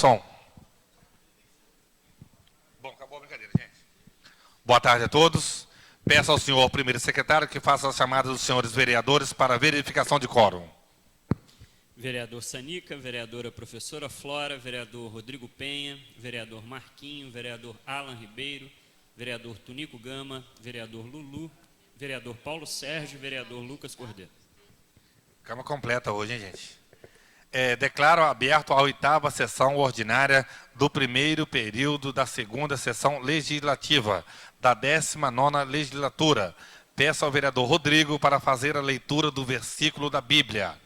Som. Bom, acabou a brincadeira, gente. Boa tarde a todos. Peço ao senhor primeiro secretário que faça a chamada dos senhores vereadores para verificação de quórum. Vereador Sanica, vereadora professora Flora, vereador Rodrigo Penha, vereador Marquinho, vereador Alan Ribeiro, vereador Tunico Gama, vereador Lulu, vereador Paulo Sérgio, vereador Lucas Cordeiro. Câmara completa hoje, hein, gente? Declaro aberto a 8ª sessão ordinária do primeiro período da 2ª sessão legislativa da 19ª legislatura. Peço ao vereador Rodrigo para fazer a leitura do versículo da Bíblia.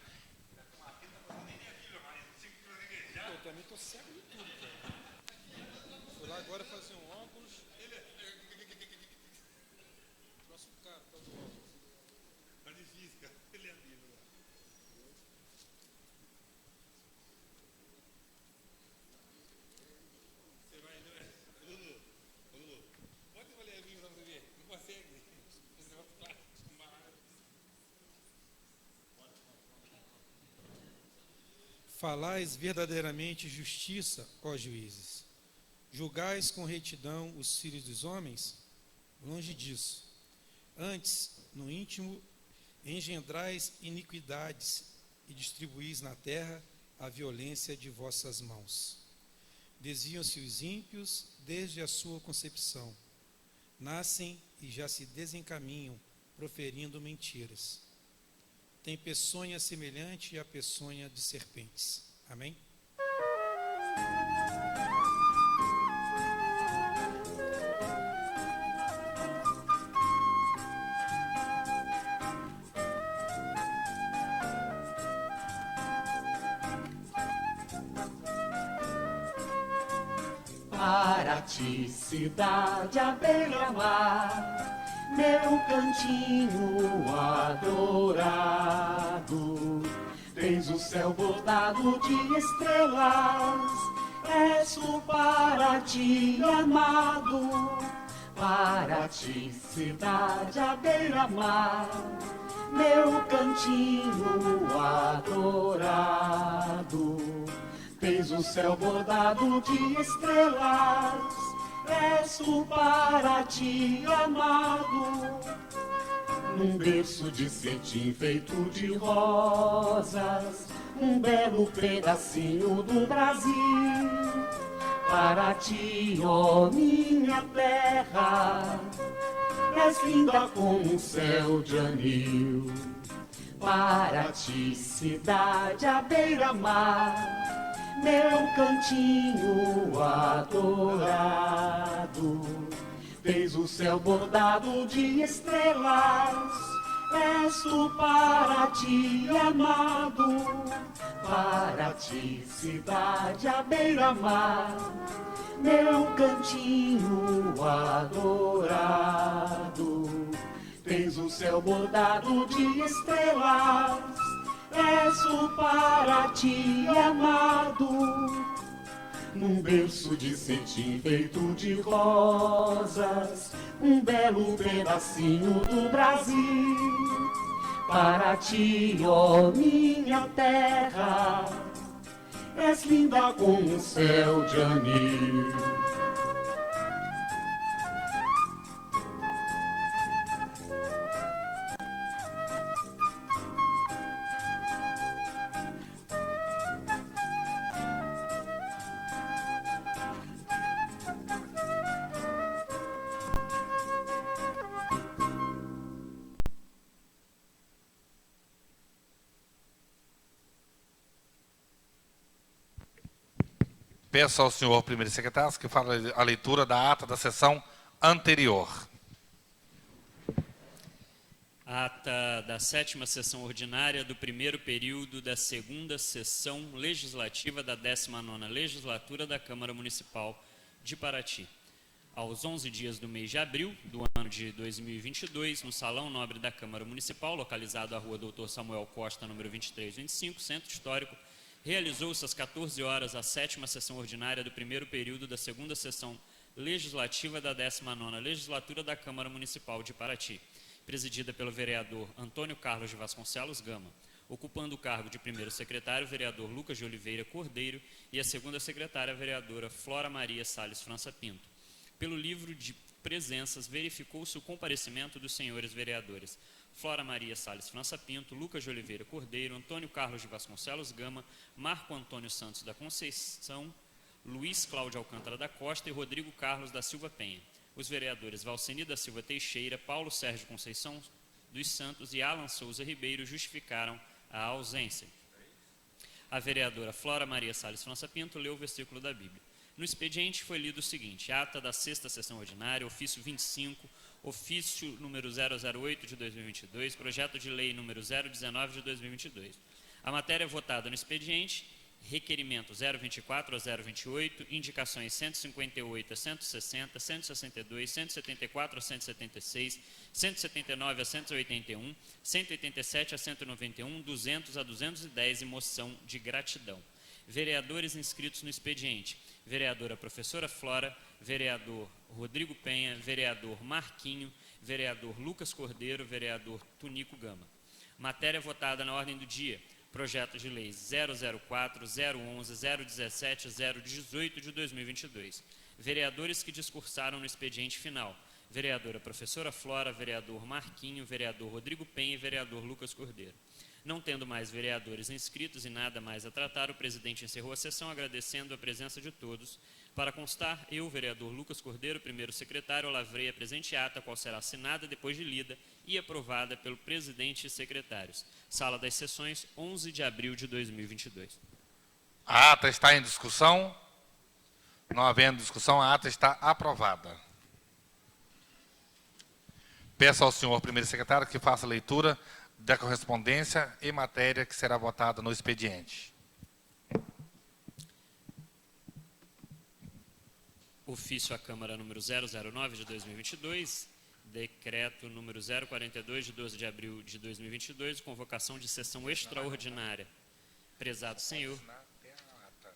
Falais verdadeiramente justiça, ó juízes. Julgais com retidão os filhos dos homens? Longe disso. Antes, no íntimo, engendrais iniquidades e distribuís na terra a violência de vossas mãos. Desviam-se os ímpios desde a sua concepção. Nascem e já se desencaminham, proferindo mentiras. Tem peçonha semelhante à peçonha de serpentes. Amém? Para ti, cidade à beira-mar, meu cantinho adorado, tens o céu bordado de estrelas, és tu para ti amado. Para ti, cidade à beira-mar, meu cantinho adorado, tens o céu bordado de estrelas, és tu para ti amado. Num berço de cetim feito de rosas, um belo pedacinho do Brasil. Para ti, ó minha terra, és linda como um céu de anil. Para ti, cidade à beira-mar, meu cantinho adorado, tens o céu bordado de estrelas, és tu para ti amado. Para ti, cidade à beira-mar, meu cantinho adorado, tens o céu bordado de estrelas, és tu para ti amado. Num berço de cetim feito de rosas, um belo pedacinho do Brasil. Para ti, ó minha terra, és linda como um céu de anil. Peço ao senhor primeiro secretário que fale a leitura da ata da sessão anterior. Ata da 7ª sessão ordinária do primeiro período da 2ª sessão legislativa da 19ª legislatura da Câmara Municipal de Paraty. Aos 11 dias do mês de abril do ano de 2022, no Salão Nobre da Câmara Municipal, localizado à Rua Doutor Samuel Costa, número 2325, Centro Histórico, realizou-se às 14 horas a 7ª sessão ordinária do primeiro período da 2ª sessão legislativa da 19ª legislatura da Câmara Municipal de Paraty, presidida pelo vereador Antônio Carlos de Vasconcelos Gama. ocupando o cargo de primeiro secretário o vereador Lucas de Oliveira Cordeiro e a segunda secretária a vereadora Flora Maria Salles França Pinto. Pelo livro de presenças, verificou-se o comparecimento dos senhores vereadores Flora Maria Salles França Pinto, Lucas de Oliveira Cordeiro, Antônio Carlos de Vasconcelos Gama, Marco Antônio Santos da Conceição, Luiz Cláudio Alcântara da Costa e Rodrigo Carlos da Silva Penha. Os vereadores Valceni da Silva Teixeira, Paulo Sérgio Conceição dos Santos e Alan Souza Ribeiro justificaram a ausência. A vereadora Flora Maria Salles França Pinto leu o versículo da Bíblia. No expediente foi lido o seguinte: ata da 6ª sessão ordinária, ofício 25, ofício número 008 de 2022, projeto de lei número 019 de 2022. A matéria votada no expediente: requerimento 024 a 028, indicações 158 a 160, 162, 174 a 176, 179 a 181, 187 a 191, 200 a 210 e moção de gratidão. Vereadores inscritos no expediente: vereadora professora Flora, vereador Rodrigo Penha, vereador Marquinho, vereador Lucas Cordeiro, vereador Tunico Gama. Matéria votada na ordem do dia: projeto de lei 004, 011, 017 e 018 de 2022. Vereadores que discursaram no expediente final: vereadora professora Flora, vereador Marquinho, vereador Rodrigo Penha e vereador Lucas Cordeiro. Não tendo mais vereadores inscritos e nada mais a tratar, o presidente encerrou a sessão agradecendo a presença de todos. Para constar, eu, vereador Lucas Cordeiro, primeiro secretário, lavrei a presente ata, qual será assinada depois de lida e aprovada pelo presidente e secretários. Sala das Sessões, 11 de abril de 2022. A ata está em discussão. Não havendo discussão, a ata está aprovada. Peço ao senhor primeiro secretário que faça a leitura da correspondência e matéria que será votada no expediente. Ofício à Câmara número 009 de 2022, decreto número 042 de 12 de abril de 2022, convocação de sessão extraordinária. Prezado senhor,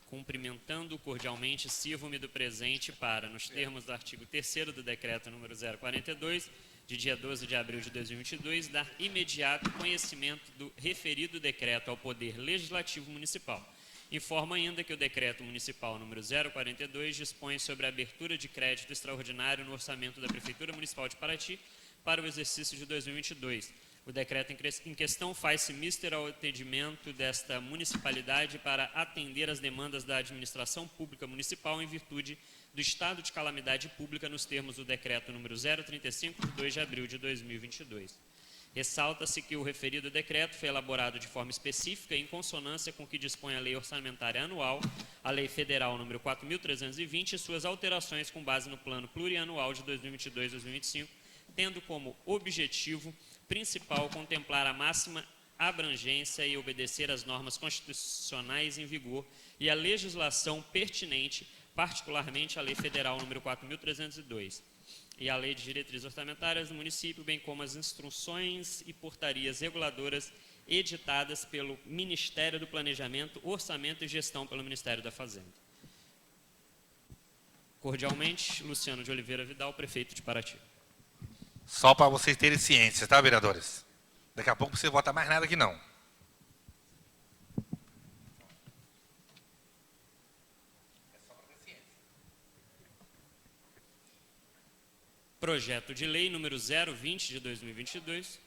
cumprimentando cordialmente, sirvo-me do presente para, nos termos do artigo 3º do decreto número 042, de dia 12 de abril de 2022, dar imediato conhecimento do referido decreto ao Poder Legislativo Municipal. Informo ainda que o decreto municipal número 042 dispõe sobre a abertura de crédito extraordinário no orçamento da Prefeitura Municipal de Paraty para o exercício de 2022. O decreto em questão faz-se mister ao atendimento desta municipalidade para atender às demandas da administração pública municipal em virtude do estado de calamidade pública nos termos do decreto número 035 de 2 de abril de 2022. Ressalta-se que o referido decreto foi elaborado de forma específica em consonância com o que dispõe a Lei Orçamentária Anual, a Lei Federal número 4.320 e suas alterações com base no Plano Plurianual de 2022-2025, tendo como objetivo principal contemplar a máxima abrangência e obedecer às normas constitucionais em vigor e à legislação pertinente, particularmente a Lei Federal número 4.302 e a Lei de Diretrizes Orçamentárias do município, bem como as instruções e portarias reguladoras editadas pelo Ministério do Planejamento, Orçamento e Gestão pelo Ministério da Fazenda. Cordialmente, Luciano de Oliveira Vidal, prefeito de Paraty. Só para vocês terem ciência, tá, vereadores? Daqui a pouco você vota mais nada aqui não. Projeto de Lei número 020 de 2022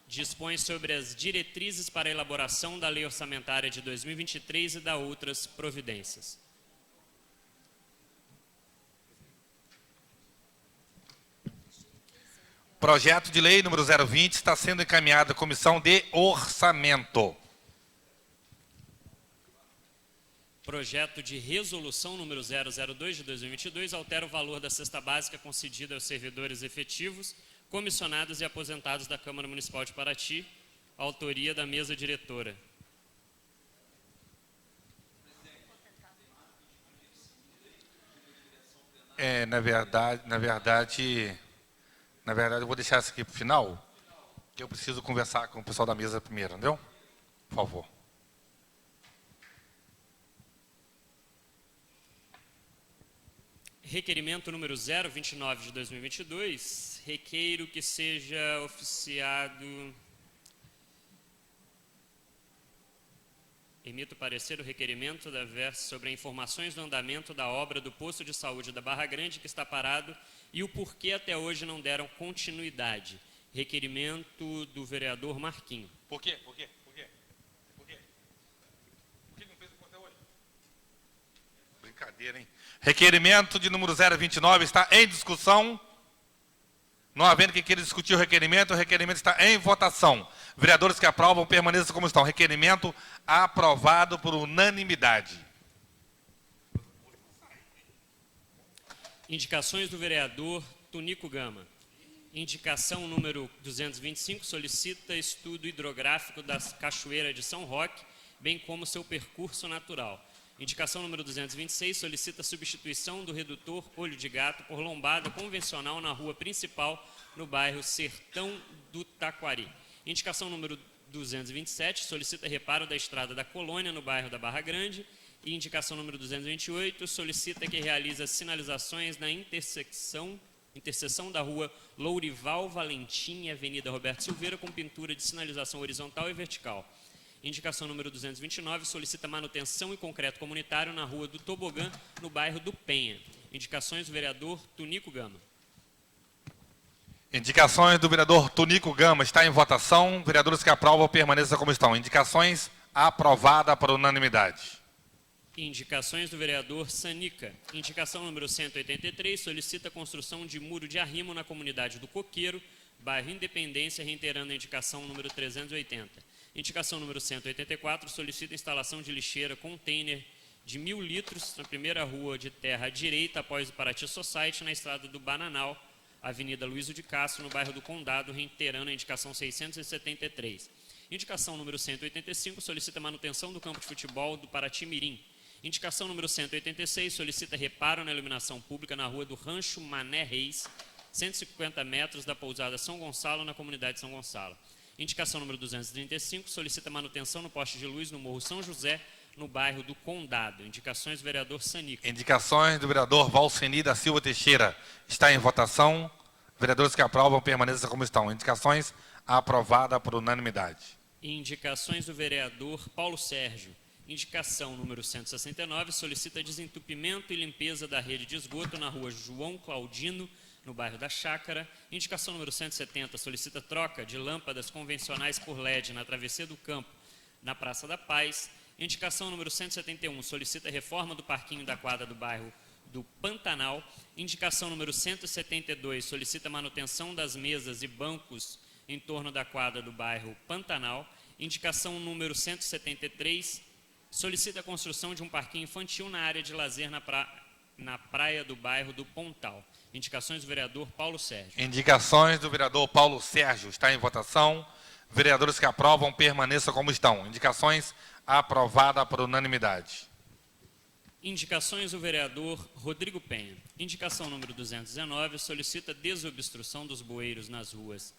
dispõe sobre as diretrizes para a elaboração da Lei Orçamentária de 2023 e da outras providências. Projeto de lei número 020 está sendo encaminhado à Comissão de Orçamento. Projeto de resolução número 002 de 2022 altera o valor da cesta básica concedida aos servidores efetivos, comissionados e aposentados da Câmara Municipal de Paraty, autoria da mesa diretora. Na verdade, eu vou deixar isso aqui para o final, que eu preciso conversar com o pessoal da mesa primeiro, entendeu? Por favor. Requerimento número 029 de 2022, requeiro que seja oficiado Emito parecer o requerimento da versa sobre informações do andamento da obra do posto de saúde da Barra Grande, que está parado, e o porquê até hoje não deram continuidade. Requerimento do vereador Marquinho. Por quê? Por quê? Por quê? Por quê? Por que não fez até hoje? Brincadeira, hein? Requerimento de número 029 está em discussão. Não havendo quem queira discutir o requerimento está em votação. Vereadores que aprovam, permaneçam como estão. Requerimento aprovado por unanimidade. Indicações do vereador Tunico Gama. Indicação número 225, solicita estudo hidrográfico da Cachoeira de São Roque, bem como seu percurso natural. Indicação número 226, solicita substituição do redutor Olho de Gato por lombada convencional na rua principal, no bairro Sertão do Taquari. Indicação número 227, solicita reparo da estrada da Colônia, no bairro da Barra Grande. E indicação número 228, solicita que realize as sinalizações na interseção da rua Lourival Valentim e Avenida Roberto Silveira, com pintura de sinalização horizontal e vertical. Indicação número 229, solicita manutenção e concreto comunitário na rua do Tobogã, no bairro do Penha. Indicações do vereador Tunico Gama. Indicações do vereador Tunico Gama está em votação. Vereadores que aprovam, permaneçam como estão. Indicações aprovada por unanimidade. Indicações do vereador Sanica. Indicação número 183, solicita a construção de muro de arrimo na comunidade do Coqueiro, bairro Independência, reiterando a indicação número 380. Indicação número 184, solicita a instalação de lixeira container de 1.000 litros na primeira rua de terra à direita, após o Paraty Society, na estrada do Bananal, Avenida Luísio de Castro, no bairro do Condado, reiterando a indicação 673. Indicação número 185, solicita manutenção do campo de futebol do Paraty Mirim. Indicação número 186, solicita reparo na iluminação pública na rua do Rancho Mané Reis, 150 metros da pousada São Gonçalo, na comunidade São Gonçalo. Indicação número 235, solicita manutenção no poste de luz no Morro São José, no bairro do Condado. Indicações do vereador Sanica. Indicações do vereador Valceni da Silva Teixeira. Está em votação. Vereadores que aprovam, permaneçam como estão. Indicações aprovada por unanimidade. Indicações do vereador Paulo Sérgio. Indicação número 169, solicita desentupimento e limpeza da rede de esgoto na rua João Claudino, no bairro da Chácara. Indicação número 170, solicita troca de lâmpadas convencionais por LED na travessia do campo, na Praça da Paz. Indicação número 171, solicita reforma do parquinho da quadra do bairro do Pantanal. Indicação número 172, solicita manutenção das mesas e bancos em torno da quadra do bairro Pantanal. Indicação número 173, solicita a construção de um parquinho infantil na área de lazer na praia do bairro do Pontal. Indicações do vereador Paulo Sérgio. Indicações do vereador Paulo Sérgio. Está em votação. Vereadores que aprovam, permaneçam como estão. Indicações aprovada por unanimidade. Indicações do vereador Rodrigo Penha. Indicação número 219, solicita desobstrução dos bueiros nas ruas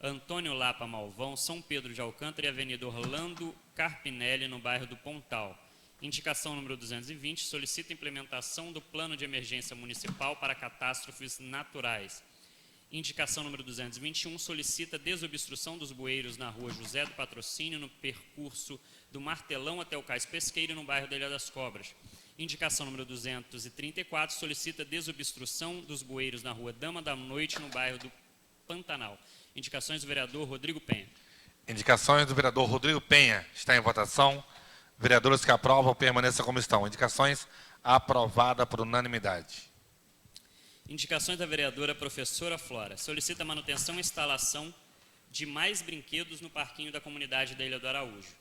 Antônio Lapa Malvão, São Pedro de Alcântara e Avenida Orlando Carpinelli, no bairro do Pontal. Indicação número 220, solicita implementação do Plano de Emergência Municipal para Catástrofes Naturais. Indicação número 221, solicita desobstrução dos bueiros na rua José do Patrocínio, no percurso do Martelão até o Cais Pesqueiro, no bairro da Ilha das Cobras. Indicação número 234, solicita desobstrução dos bueiros na rua Dama da Noite, no bairro do Pantanal. Indicações do vereador Rodrigo Penha. Indicações do vereador Rodrigo Penha. Está em votação. Vereadores que aprovam, permaneçam como estão. Indicações aprovada por unanimidade. Indicações da vereadora professora Flora. Solicita manutenção e instalação de mais brinquedos no parquinho da comunidade da Ilha do Araújo.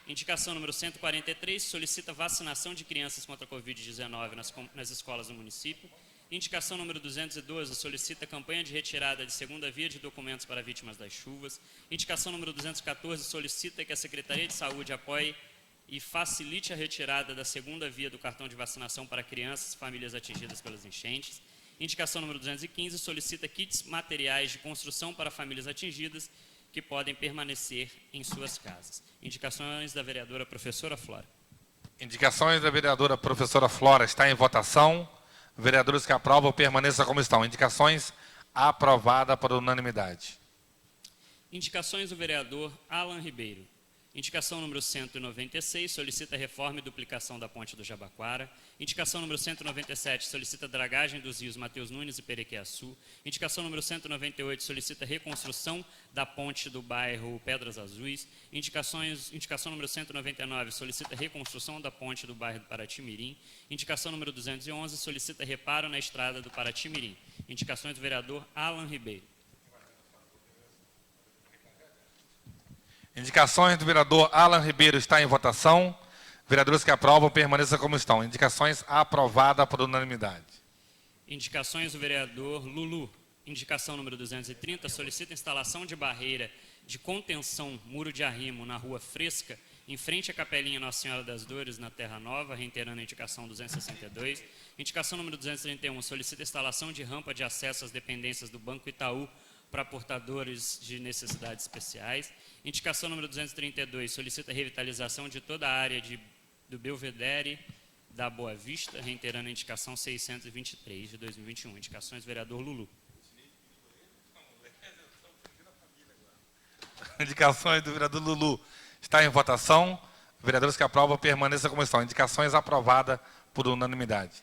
Indicação número 143, solicita vacinação de crianças contra a Covid-19 nas escolas do município. Indicação número 212, solicita campanha de retirada de segunda via de documentos para vítimas das chuvas. Indicação número 214, solicita que a Secretaria de Saúde apoie e facilite a retirada da segunda via do cartão de vacinação para crianças e famílias atingidas pelas enchentes. Indicação número 215, solicita kits materiais de construção para famílias atingidas que podem permanecer em suas casas. Indicações da vereadora professora Flora. Indicações da vereadora professora Flora. Está em votação. Vereadores que aprovam, permaneçam como estão. Indicações aprovada por unanimidade. Indicações do vereador Alan Ribeiro. Indicação número 196, solicita reforma e duplicação da ponte do Jabaquara. Indicação número 197, solicita dragagem dos rios Mateus Nunes e Perequiaçu. Indicação número 198, solicita reconstrução da ponte do bairro Pedras Azuis. Indicação número 199, solicita reconstrução da ponte do bairro do Paraty-Mirim. Indicação número 211, solicita reparo na estrada do Paraty-Mirim. Indicações do vereador Alan Ribeiro. Indicações do vereador Alan Ribeiro está em votação. Vereadores que aprovam, permaneçam como estão. Indicações aprovada por unanimidade. Indicações do vereador Lulu. Indicação número 230, solicita instalação de barreira de contenção, muro de arrimo, na Rua Fresca, em frente à Capelinha Nossa Senhora das Dores, na Terra Nova, reiterando a indicação 262. Indicação número 231, solicita instalação de rampa de acesso às dependências do Banco Itaú para portadores de necessidades especiais. Indicação número 232, solicita revitalização de toda a área do Belvedere da Boa Vista, reiterando a indicação 623 de 2021. Indicações, vereador Lulu. Indicações do vereador Lulu está em votação. Vereadores que aprovam, permaneçam como estão. Indicações aprovadas por unanimidade.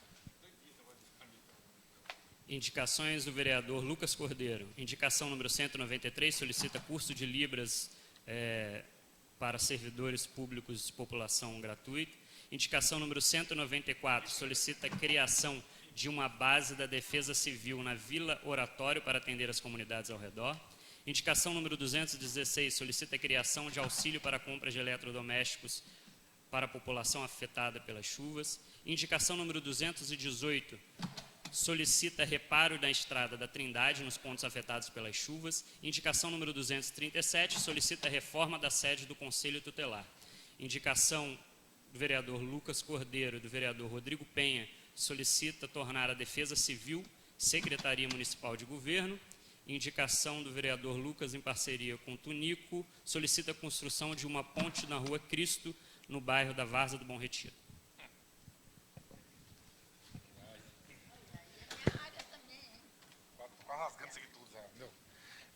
Indicações do vereador Lucas Cordeiro. Indicação número 193, solicita curso de Libras para servidores públicos de população gratuito. Indicação número 194, solicita criação de uma base da Defesa Civil na Vila Oratório para atender as comunidades ao redor. Indicação número 216, solicita criação de auxílio para compra de eletrodomésticos para a população afetada pelas chuvas. Indicação número 218, solicita reparo da estrada da Trindade nos pontos afetados pelas chuvas. Indicação número 237, solicita reforma da sede do Conselho Tutelar. Indicação do vereador Lucas Cordeiro e do vereador Rodrigo Penha, solicita tornar a Defesa Civil Secretaria Municipal de Governo. Indicação do vereador Lucas, em parceria com Tunico, solicita a construção de uma ponte na Rua Cristo, no bairro da Várzea do Bom Retiro.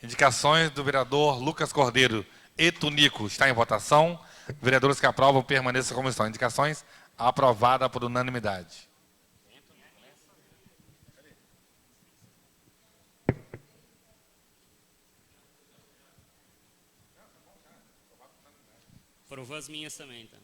Indicações do vereador Lucas Cordeiro e Tunico está em votação. Vereadores que aprovam, permaneçam como estão. Indicações aprovada por unanimidade. Aprovou as minhas também, então.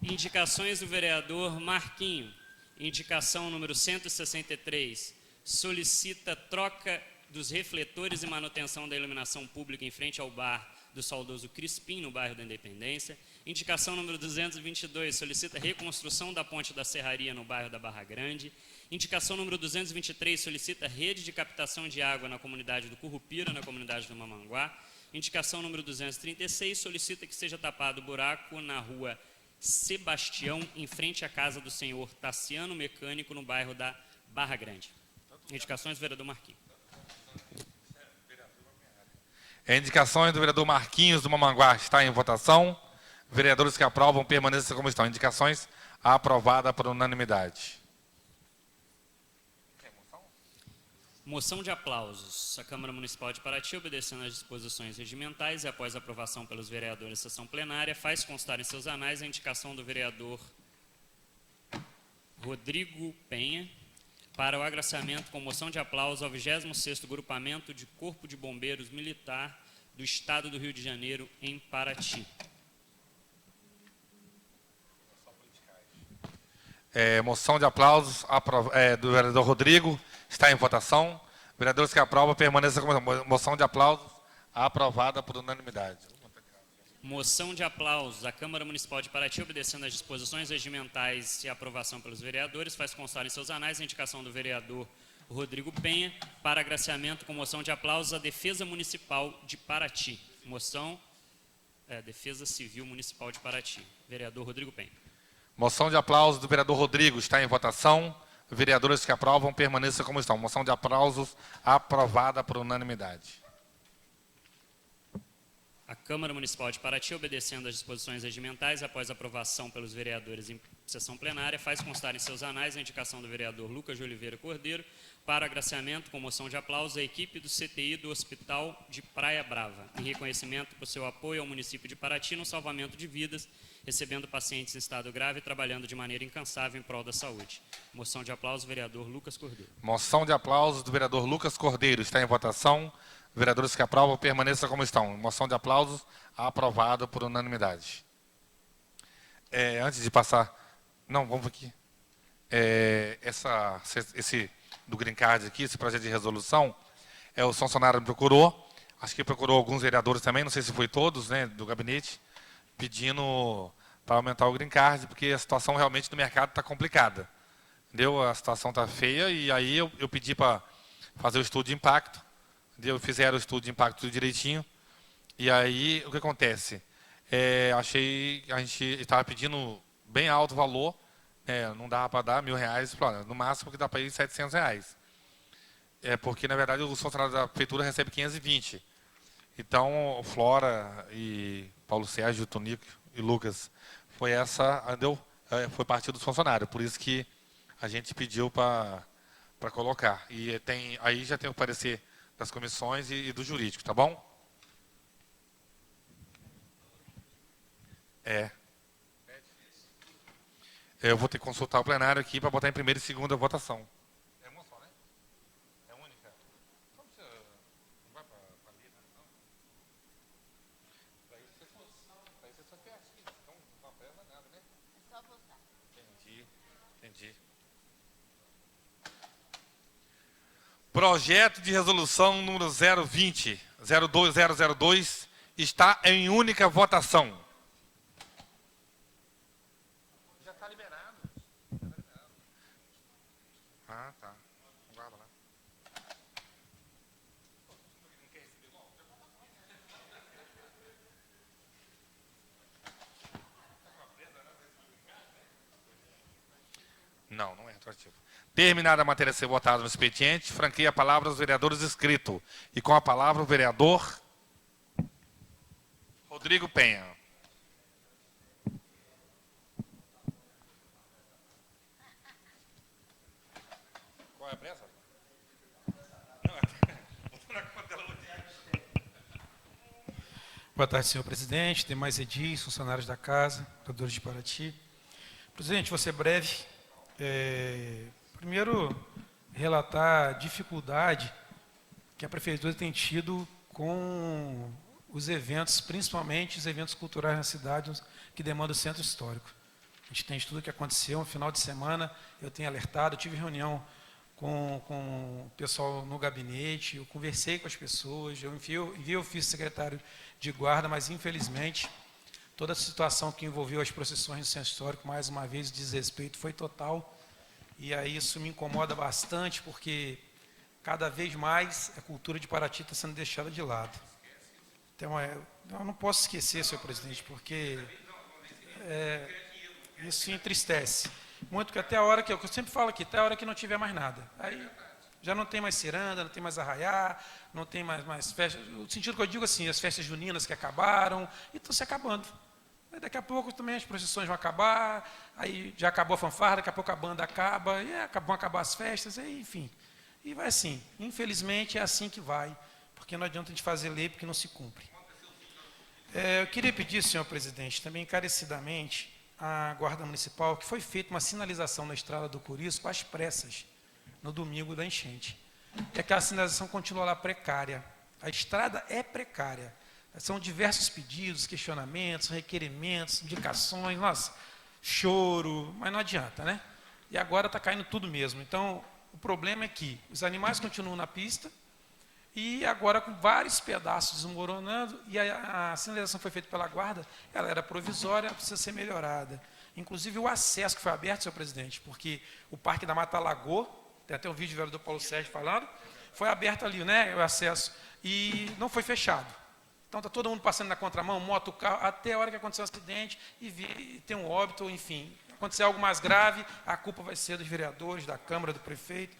Indicações do vereador Marquinho. Indicação número 163. Solicita troca dos refletores e manutenção da iluminação pública em frente ao bar do saudoso Crispim, no bairro da Independência. Indicação número 222. Solicita reconstrução da ponte da Serraria, no bairro da Barra Grande. Indicação número 223. Solicita rede de captação de água na comunidade do Currupira, na comunidade do Mamanguá. Indicação número 236, solicita que seja tapado o buraco na Rua Sebastião, em frente à casa do senhor Tassiano Mecânico, no bairro da Barra Grande. Indicações do vereador Marquinhos. Indicações do vereador Marquinhos do Mamanguá está em votação. Vereadores que aprovam, permaneçam como estão. Indicações aprovada por unanimidade. Moção de aplausos. A Câmara Municipal de Paraty, obedecendo às disposições regimentais e após aprovação pelos vereadores em sessão plenária, faz constar em seus anais a indicação do vereador Rodrigo Penha para o agraciamento com moção de aplauso ao 26º Grupamento de Corpo de Bombeiros Militar do Estado do Rio de Janeiro, em Paraty. Moção de aplausos do vereador Rodrigo está em votação. Vereadores que aprovam, permaneçam como moção de aplausos aprovada por unanimidade. Moção de aplausos. A Câmara Municipal de Paraty, obedecendo às disposições regimentais e aprovação pelos vereadores, faz constar em seus anais a indicação do vereador Rodrigo Penha para agraciamento com moção de aplausos à Defesa Municipal de Paraty. Moção, Defesa Civil Municipal de Paraty. Vereador Rodrigo Penha. Moção de aplausos do vereador Rodrigo está em votação. Vereadores que aprovam, permaneçam como estão. Moção de aplausos aprovada por unanimidade. A Câmara Municipal de Paraty, obedecendo às disposições regimentais, após aprovação pelos vereadores em sessão plenária, faz constar em seus anais a indicação do vereador Lucas de Oliveira Cordeiro para agraciamento com moção de aplauso à equipe do CTI do Hospital de Praia Brava, em reconhecimento por seu apoio ao município de Paraty no salvamento de vidas, recebendo pacientes em estado grave e trabalhando de maneira incansável em prol da saúde. Moção de aplauso, vereador Lucas Cordeiro. Moção de aplausos do vereador Lucas Cordeiro. Está em votação. Vereadores que aprovam, permaneçam como estão. Moção de aplausos, aprovada por unanimidade. Antes de passar... Não, vamos aqui. Esse do Green Card aqui, esse projeto de resolução, o funcionário me procurou, acho que procurou alguns vereadores também, não sei se foi todos, né, do gabinete, pedindo para aumentar o Green Card, porque a situação realmente no mercado está complicada. Entendeu? A situação está feia, e aí eu pedi para fazer o estudo de impacto. Fizeram o estudo de impacto tudo direitinho. E aí, o que acontece? Achei que a gente estava pedindo bem alto o valor, não dava para dar R$1.000, no máximo que dá para ir R$700. Porque, na verdade, os funcionários da prefeitura recebem 520. Então, Flora e Paulo Sérgio, Tonico e Lucas, foi parte dos funcionários. Por isso que a gente pediu para colocar. E aí já tem o parecer das comissões e do jurídico, tá bom? Eu vou ter que consultar o plenário aqui para botar em primeira e segunda votação. É uma só, né? É única. Então você não vai para ler, né? Não. Daí você só quer assim. Então não pesa nada, né? É só votar. Entendi. Projeto de resolução número 020 está em única votação. Já está liberado. Ah, tá. Guarda lá. Não é retroativo. Terminada a matéria a ser votada no expediente, franqueia a palavra aos vereadores inscritos. E com a palavra o vereador Rodrigo Penha. Qual é a pressa? Boa tarde, senhor presidente, demais edis, funcionários da casa, moradores de Paraty. Presidente, vou ser breve. Primeiro, relatar a dificuldade que a prefeitura tem tido com os eventos, principalmente os eventos culturais na cidade, que demandam o centro histórico. A gente tem tudo o que aconteceu no final de semana, eu tenho alertado, eu tive reunião com o pessoal no gabinete, eu conversei com as pessoas, eu enviei ofício secretário de guarda, mas infelizmente toda a situação que envolveu as procissões do centro histórico, mais uma vez, o desrespeito foi total. E aí isso me incomoda bastante, porque cada vez mais a cultura de Paraty está sendo deixada de lado. Então, eu não posso esquecer, senhor presidente, porque isso entristece. Muito que até a hora que eu sempre falo aqui, até a hora que não tiver mais nada. Aí já não tem mais ciranda, não tem mais arraiá, não tem mais festas. No sentido que eu digo assim, as festas juninas que acabaram, e estão se acabando. Aí daqui a pouco também as procissões vão acabar, aí já acabou a fanfarra, daqui a pouco a banda acaba, e vão acabar as festas, e, enfim. E vai assim. Infelizmente é assim que vai, porque não adianta a gente fazer lei porque não se cumpre. Eu queria pedir, senhor presidente, também encarecidamente, à Guarda Municipal, que foi feita uma sinalização na estrada do Curiço às pressas, no domingo da enchente. E aquela sinalização continua lá precária. A estrada é precária. São diversos pedidos, questionamentos, requerimentos, indicações, nossa, choro, mas não adianta, né? E agora está caindo tudo mesmo. Então, o problema é que os animais continuam na pista e agora com vários pedaços desmoronando, e a sinalização foi feita pela guarda, ela era provisória, precisa ser melhorada. Inclusive o acesso que foi aberto, senhor presidente, porque o Parque da Mata Lagoa, tem até um vídeo do vereador Paulo Sérgio falando, foi aberto ali, né, o acesso, e não foi fechado. Então está todo mundo passando na contramão, moto, carro, até a hora que aconteceu o acidente e tem um óbito, enfim. Acontecer algo mais grave, a culpa vai ser dos vereadores, da Câmara, do prefeito.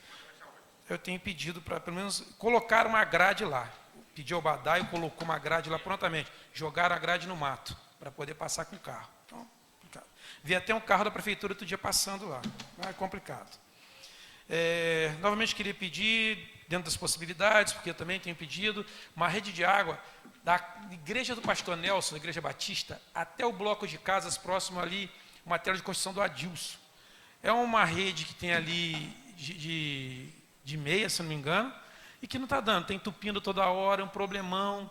Eu tenho pedido para, pelo menos, colocar uma grade lá. pediu ao Badaio, colocou uma grade lá prontamente. Jogaram a grade no mato, para poder passar com o carro. Então, complicado. Vi até um carro da prefeitura outro dia passando lá. É complicado. Novamente queria pedir, dentro das possibilidades, porque eu também tenho pedido, uma rede de água da Igreja do Pastor Nelson, da Igreja Batista, até o bloco de casas próximo ali, uma tela de construção do Adilson. É uma rede que tem ali de meia, se não me engano, e que não está dando, está entupindo toda hora, é um problemão.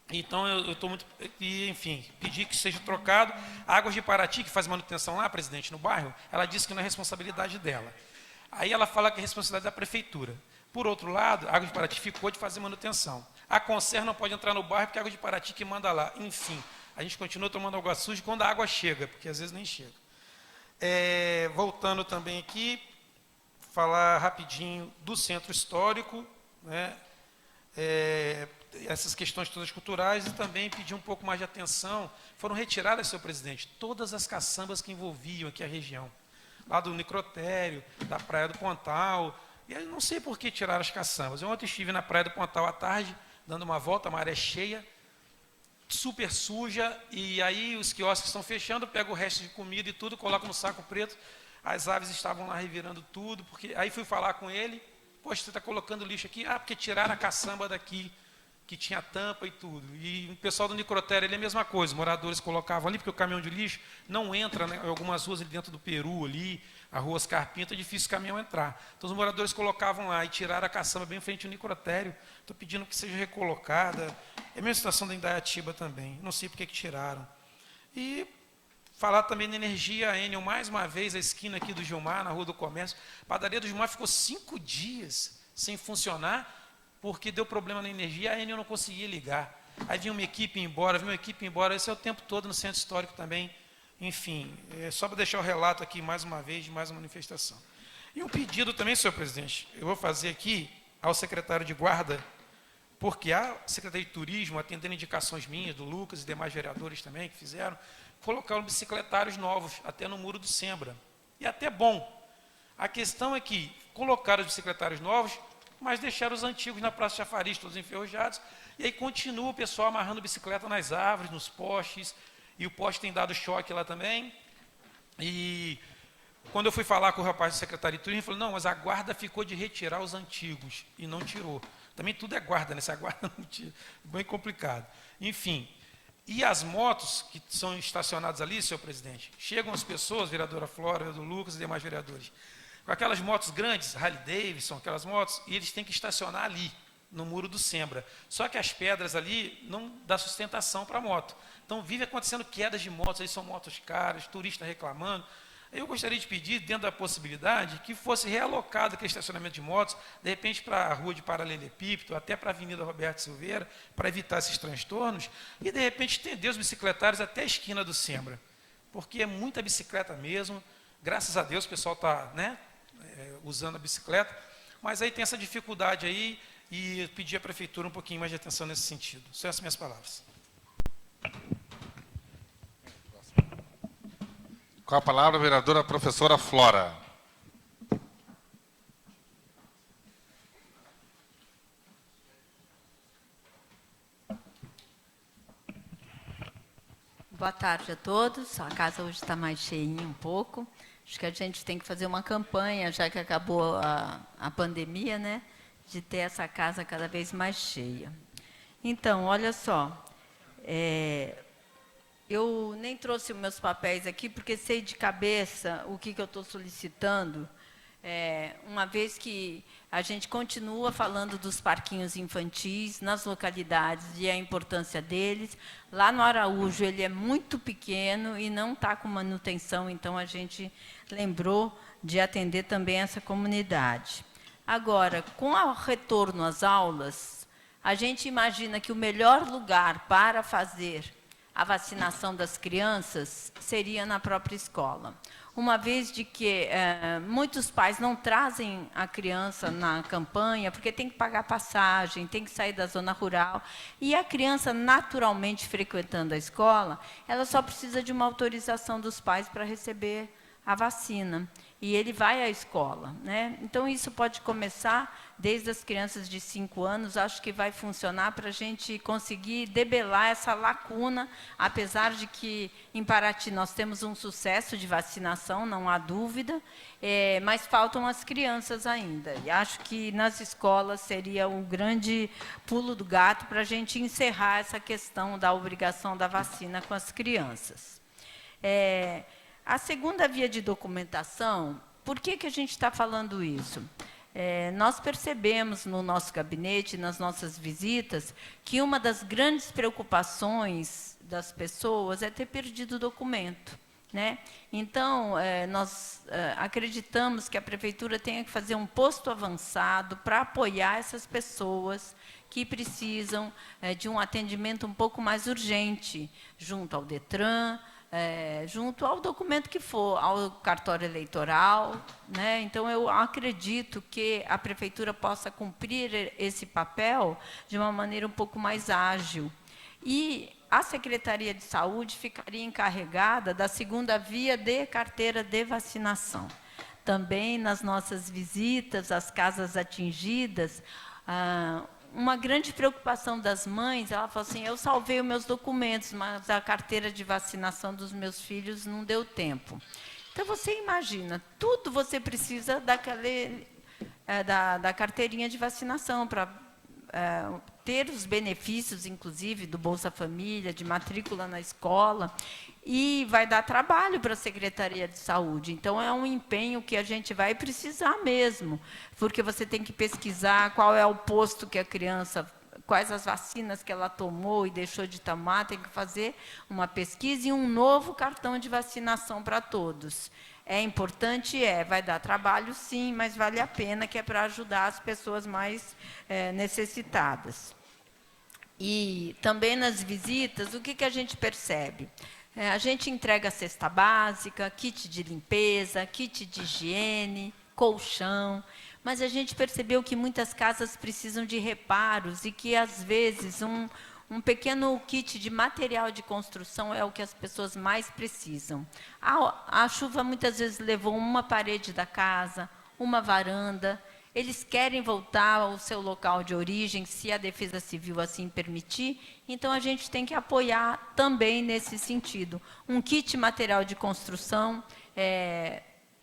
Então, eu estou muito... E, enfim, pedi que seja trocado. A Águas de Paraty, que faz manutenção lá, presidente, no bairro, ela disse que não é responsabilidade dela. Aí ela fala que é responsabilidade da prefeitura. Por outro lado, a Águas de Paraty ficou de fazer manutenção. A Concer não pode entrar no bairro porque a Águas de Paraty que manda lá. Enfim, a gente continua tomando água suja quando a água chega, porque às vezes nem chega. Voltando também aqui, falar rapidinho do centro histórico, né? Essas questões todas culturais, e também pedir um pouco mais de atenção. Foram retiradas, senhor presidente, todas as caçambas que envolviam aqui a região. Lá do Necrotério, da Praia do Pontal. E eu não sei por que tiraram as caçambas. Eu ontem estive na Praia do Pontal à tarde, dando uma volta, a maré cheia, super suja, e aí os quiosques estão fechando, pego o resto de comida e tudo, coloco no saco preto. As aves estavam lá revirando tudo, porque aí fui falar com ele, poxa, você está colocando lixo aqui? Ah, porque tiraram a caçamba daqui, que tinha tampa e tudo. E o pessoal do Necrotério, ele é a mesma coisa, os moradores colocavam ali, porque o caminhão de lixo não entra, né, em algumas ruas ali dentro do Peru, ali, a rua Oscar Pinto, é difícil o caminhão entrar. Então os moradores colocavam lá e tiraram a caçamba bem em frente ao Necrotério. Estou pedindo que seja recolocada. É a mesma situação da Indaiatiba também, não sei por que tiraram. E falar também da energia Enel, mais uma vez, a esquina aqui do Gilmar, na Rua do Comércio. A padaria do Gilmar ficou 5 dias sem funcionar, porque deu problema na energia, a Enel não conseguia ligar. Aí vinha uma equipe embora, esse é o tempo todo no centro histórico também. Enfim, só para deixar o relato aqui mais uma vez de mais uma manifestação. E um pedido também, senhor presidente, eu vou fazer aqui ao secretário de guarda, porque a Secretaria de Turismo, atendendo indicações minhas, do Lucas e demais vereadores também que fizeram, colocaram bicicletários novos, até no muro do Sembra. E até bom. A questão é que colocaram os bicicletários novos, mas deixaram os antigos na Praça Chafariz, todos enferrujados, e aí continua o pessoal amarrando bicicleta nas árvores, nos postes, e o poste tem dado choque lá também. E quando eu fui falar com o rapaz do Secretaria de Turismo, ele falou, não, mas a guarda ficou de retirar os antigos, e não tirou. Também tudo é guarda, né? Se a guarda não tira, bem complicado. Enfim, e as motos que são estacionadas ali, senhor presidente, chegam as pessoas, vereadora Flora, vereador Lucas e demais vereadores, com aquelas motos grandes, Harley Davidson, aquelas motos, e eles têm que estacionar ali, no muro do Sembra. Só que as pedras ali não dá sustentação para a moto. Então, vive acontecendo quedas de motos, aí são motos caras, turistas reclamando. Eu gostaria de pedir, dentro da possibilidade, que fosse realocado aquele estacionamento de motos, de repente para a rua de Paralelepípedo, até para a Avenida Roberto Silveira, para evitar esses transtornos, e de repente estender os bicicletários até a esquina do Sembra, porque é muita bicicleta mesmo, graças a Deus o pessoal está, né, usando a bicicleta, mas aí tem essa dificuldade aí, e pedir à Prefeitura um pouquinho mais de atenção nesse sentido. São essas minhas palavras. Com a palavra, a vereadora professora Flora. Boa tarde a todos. A casa hoje está mais cheinha um pouco. Acho que a gente tem que fazer uma campanha, já que acabou a pandemia, né? De ter essa casa cada vez mais cheia. Então, olha só. Eu nem trouxe os meus papéis aqui, porque sei de cabeça o que eu estou solicitando, uma vez que a gente continua falando dos parquinhos infantis nas localidades e a importância deles. Lá no Araújo, ele é muito pequeno e não está com manutenção, então a gente lembrou de atender também essa comunidade. Agora, com o retorno às aulas, a gente imagina que o melhor lugar para fazer a vacinação das crianças seria na própria escola. Uma vez de que muitos pais não trazem a criança na campanha, porque tem que pagar passagem, tem que sair da zona rural, e a criança, naturalmente frequentando a escola, ela só precisa de uma autorização dos pais para receber a vacina. E ele vai à escola, né? Então, isso pode começar desde as crianças de 5 anos, acho que vai funcionar para a gente conseguir debelar essa lacuna, apesar de que em Paraty nós temos um sucesso de vacinação, não há dúvida, mas faltam as crianças ainda. E acho que nas escolas seria um grande pulo do gato para a gente encerrar essa questão da obrigação da vacina com as crianças. A segunda via de documentação, por que a gente está falando isso? Nós percebemos no nosso gabinete, nas nossas visitas, que uma das grandes preocupações das pessoas é ter perdido o documento, né? Então, nós acreditamos que a prefeitura tenha que fazer um posto avançado para apoiar essas pessoas que precisam de um atendimento um pouco mais urgente, junto ao DETRAN, junto ao documento que for, ao cartório eleitoral, né? Então, eu acredito que a prefeitura possa cumprir esse papel de uma maneira um pouco mais ágil. E a Secretaria de Saúde ficaria encarregada da segunda via de carteira de vacinação. Também, nas nossas visitas às casas atingidas, uma grande preocupação das mães, ela falou assim, eu salvei os meus documentos, mas a carteira de vacinação dos meus filhos não deu tempo. Então, você imagina, tudo você precisa da carteirinha de vacinação para ter os benefícios, inclusive, do Bolsa Família, de matrícula na escola, e vai dar trabalho para a Secretaria de Saúde. Então, é um empenho que a gente vai precisar mesmo, porque você tem que pesquisar qual é o posto que a criança, quais as vacinas que ela tomou e deixou de tomar, tem que fazer uma pesquisa e um novo cartão de vacinação para todos. É importante? Vai dar trabalho, sim, mas vale a pena, que é para ajudar as pessoas mais necessitadas. E também nas visitas, o que a gente percebe? A gente entrega cesta básica, kit de limpeza, kit de higiene, colchão, mas a gente percebeu que muitas casas precisam de reparos e que, às vezes, um pequeno kit de material de construção é o que as pessoas mais precisam. A chuva muitas vezes levou uma parede da casa, uma varanda. Eles querem voltar ao seu local de origem, se a Defesa Civil assim permitir, então a gente tem que apoiar também nesse sentido. Um kit material de construção,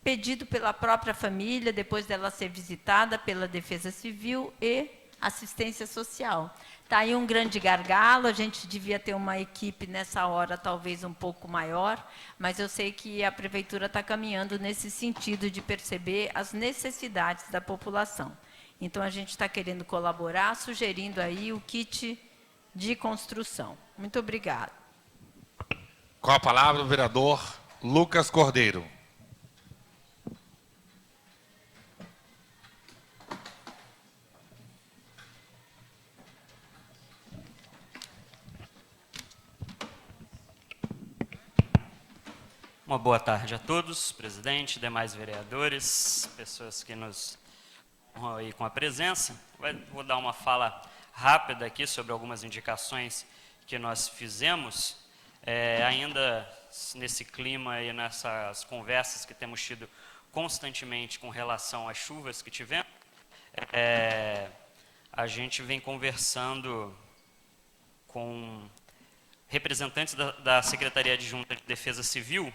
pedido pela própria família, depois dela ser visitada pela Defesa Civil e assistência social. Está aí um grande gargalo, a gente devia ter uma equipe nessa hora talvez um pouco maior, mas eu sei que a prefeitura está caminhando nesse sentido de perceber as necessidades da população. Então, a gente está querendo colaborar, sugerindo aí o kit de construção. Muito obrigada. Com a palavra o vereador Lucas Cordeiro. Uma boa tarde a todos, presidente, demais vereadores, pessoas que nos honram aí com a presença. Vou dar uma fala rápida aqui sobre algumas indicações que nós fizemos, ainda nesse clima e nessas conversas que temos tido constantemente com relação às chuvas que tivemos. A gente vem conversando com representantes da Secretaria Adjunta de Defesa Civil,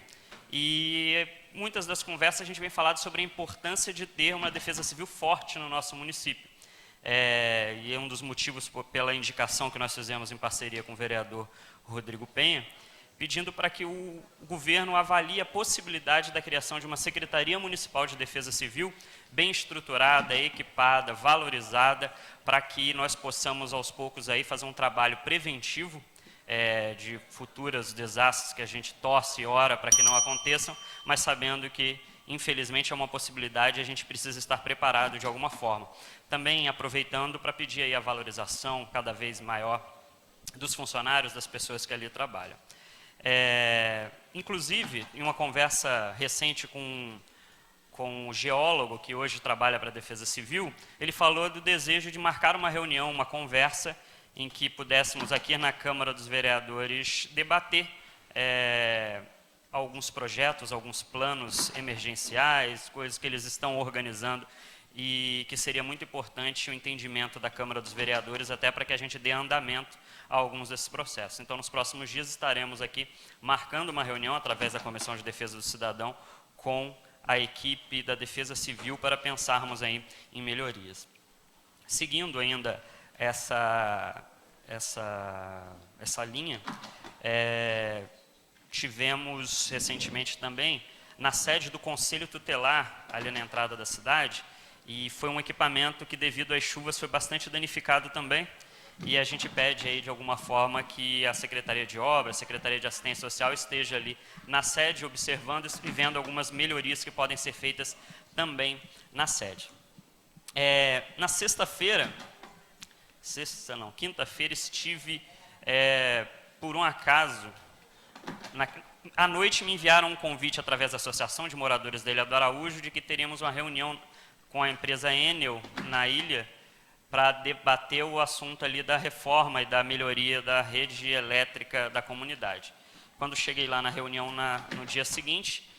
e muitas das conversas a gente vem falando sobre a importância de ter uma defesa civil forte no nosso município. E é um dos motivos pela indicação que nós fizemos em parceria com o vereador Rodrigo Penha, pedindo para que o governo avalie a possibilidade da criação de uma Secretaria Municipal de Defesa Civil bem estruturada, equipada, valorizada, para que nós possamos aos poucos aí fazer um trabalho preventivo de futuros desastres que a gente torce e ora para que não aconteçam, mas sabendo que, infelizmente, é uma possibilidade e a gente precisa estar preparado de alguma forma. Também aproveitando para pedir aí a valorização cada vez maior dos funcionários, das pessoas que ali trabalham. Inclusive, em uma conversa recente com um geólogo que hoje trabalha para a Defesa Civil, ele falou do desejo de marcar uma reunião, uma conversa, em que pudéssemos aqui na Câmara dos Vereadores debater alguns projetos, alguns planos emergenciais, coisas que eles estão organizando e que seria muito importante o entendimento da Câmara dos Vereadores, até para que a gente dê andamento a alguns desses processos. Então, nos próximos dias estaremos aqui marcando uma reunião através da Comissão de Defesa do Cidadão com a equipe da Defesa Civil para pensarmos aí em melhorias. Seguindo ainda essa linha, tivemos recentemente também na sede do Conselho Tutelar, ali na entrada da cidade, e foi um equipamento que, devido às chuvas, foi bastante danificado também, e a gente pede aí, de alguma forma, que a Secretaria de Obras, a Secretaria de Assistência Social esteja ali na sede, observando e vendo algumas melhorias que podem ser feitas também na sede. Na quinta-feira, estive, por um acaso, à noite me enviaram um convite através da Associação de Moradores da Ilha do Araújo de que teríamos uma reunião com a empresa Enel na ilha para debater o assunto ali da reforma e da melhoria da rede elétrica da comunidade. Quando cheguei lá na reunião no dia seguinte,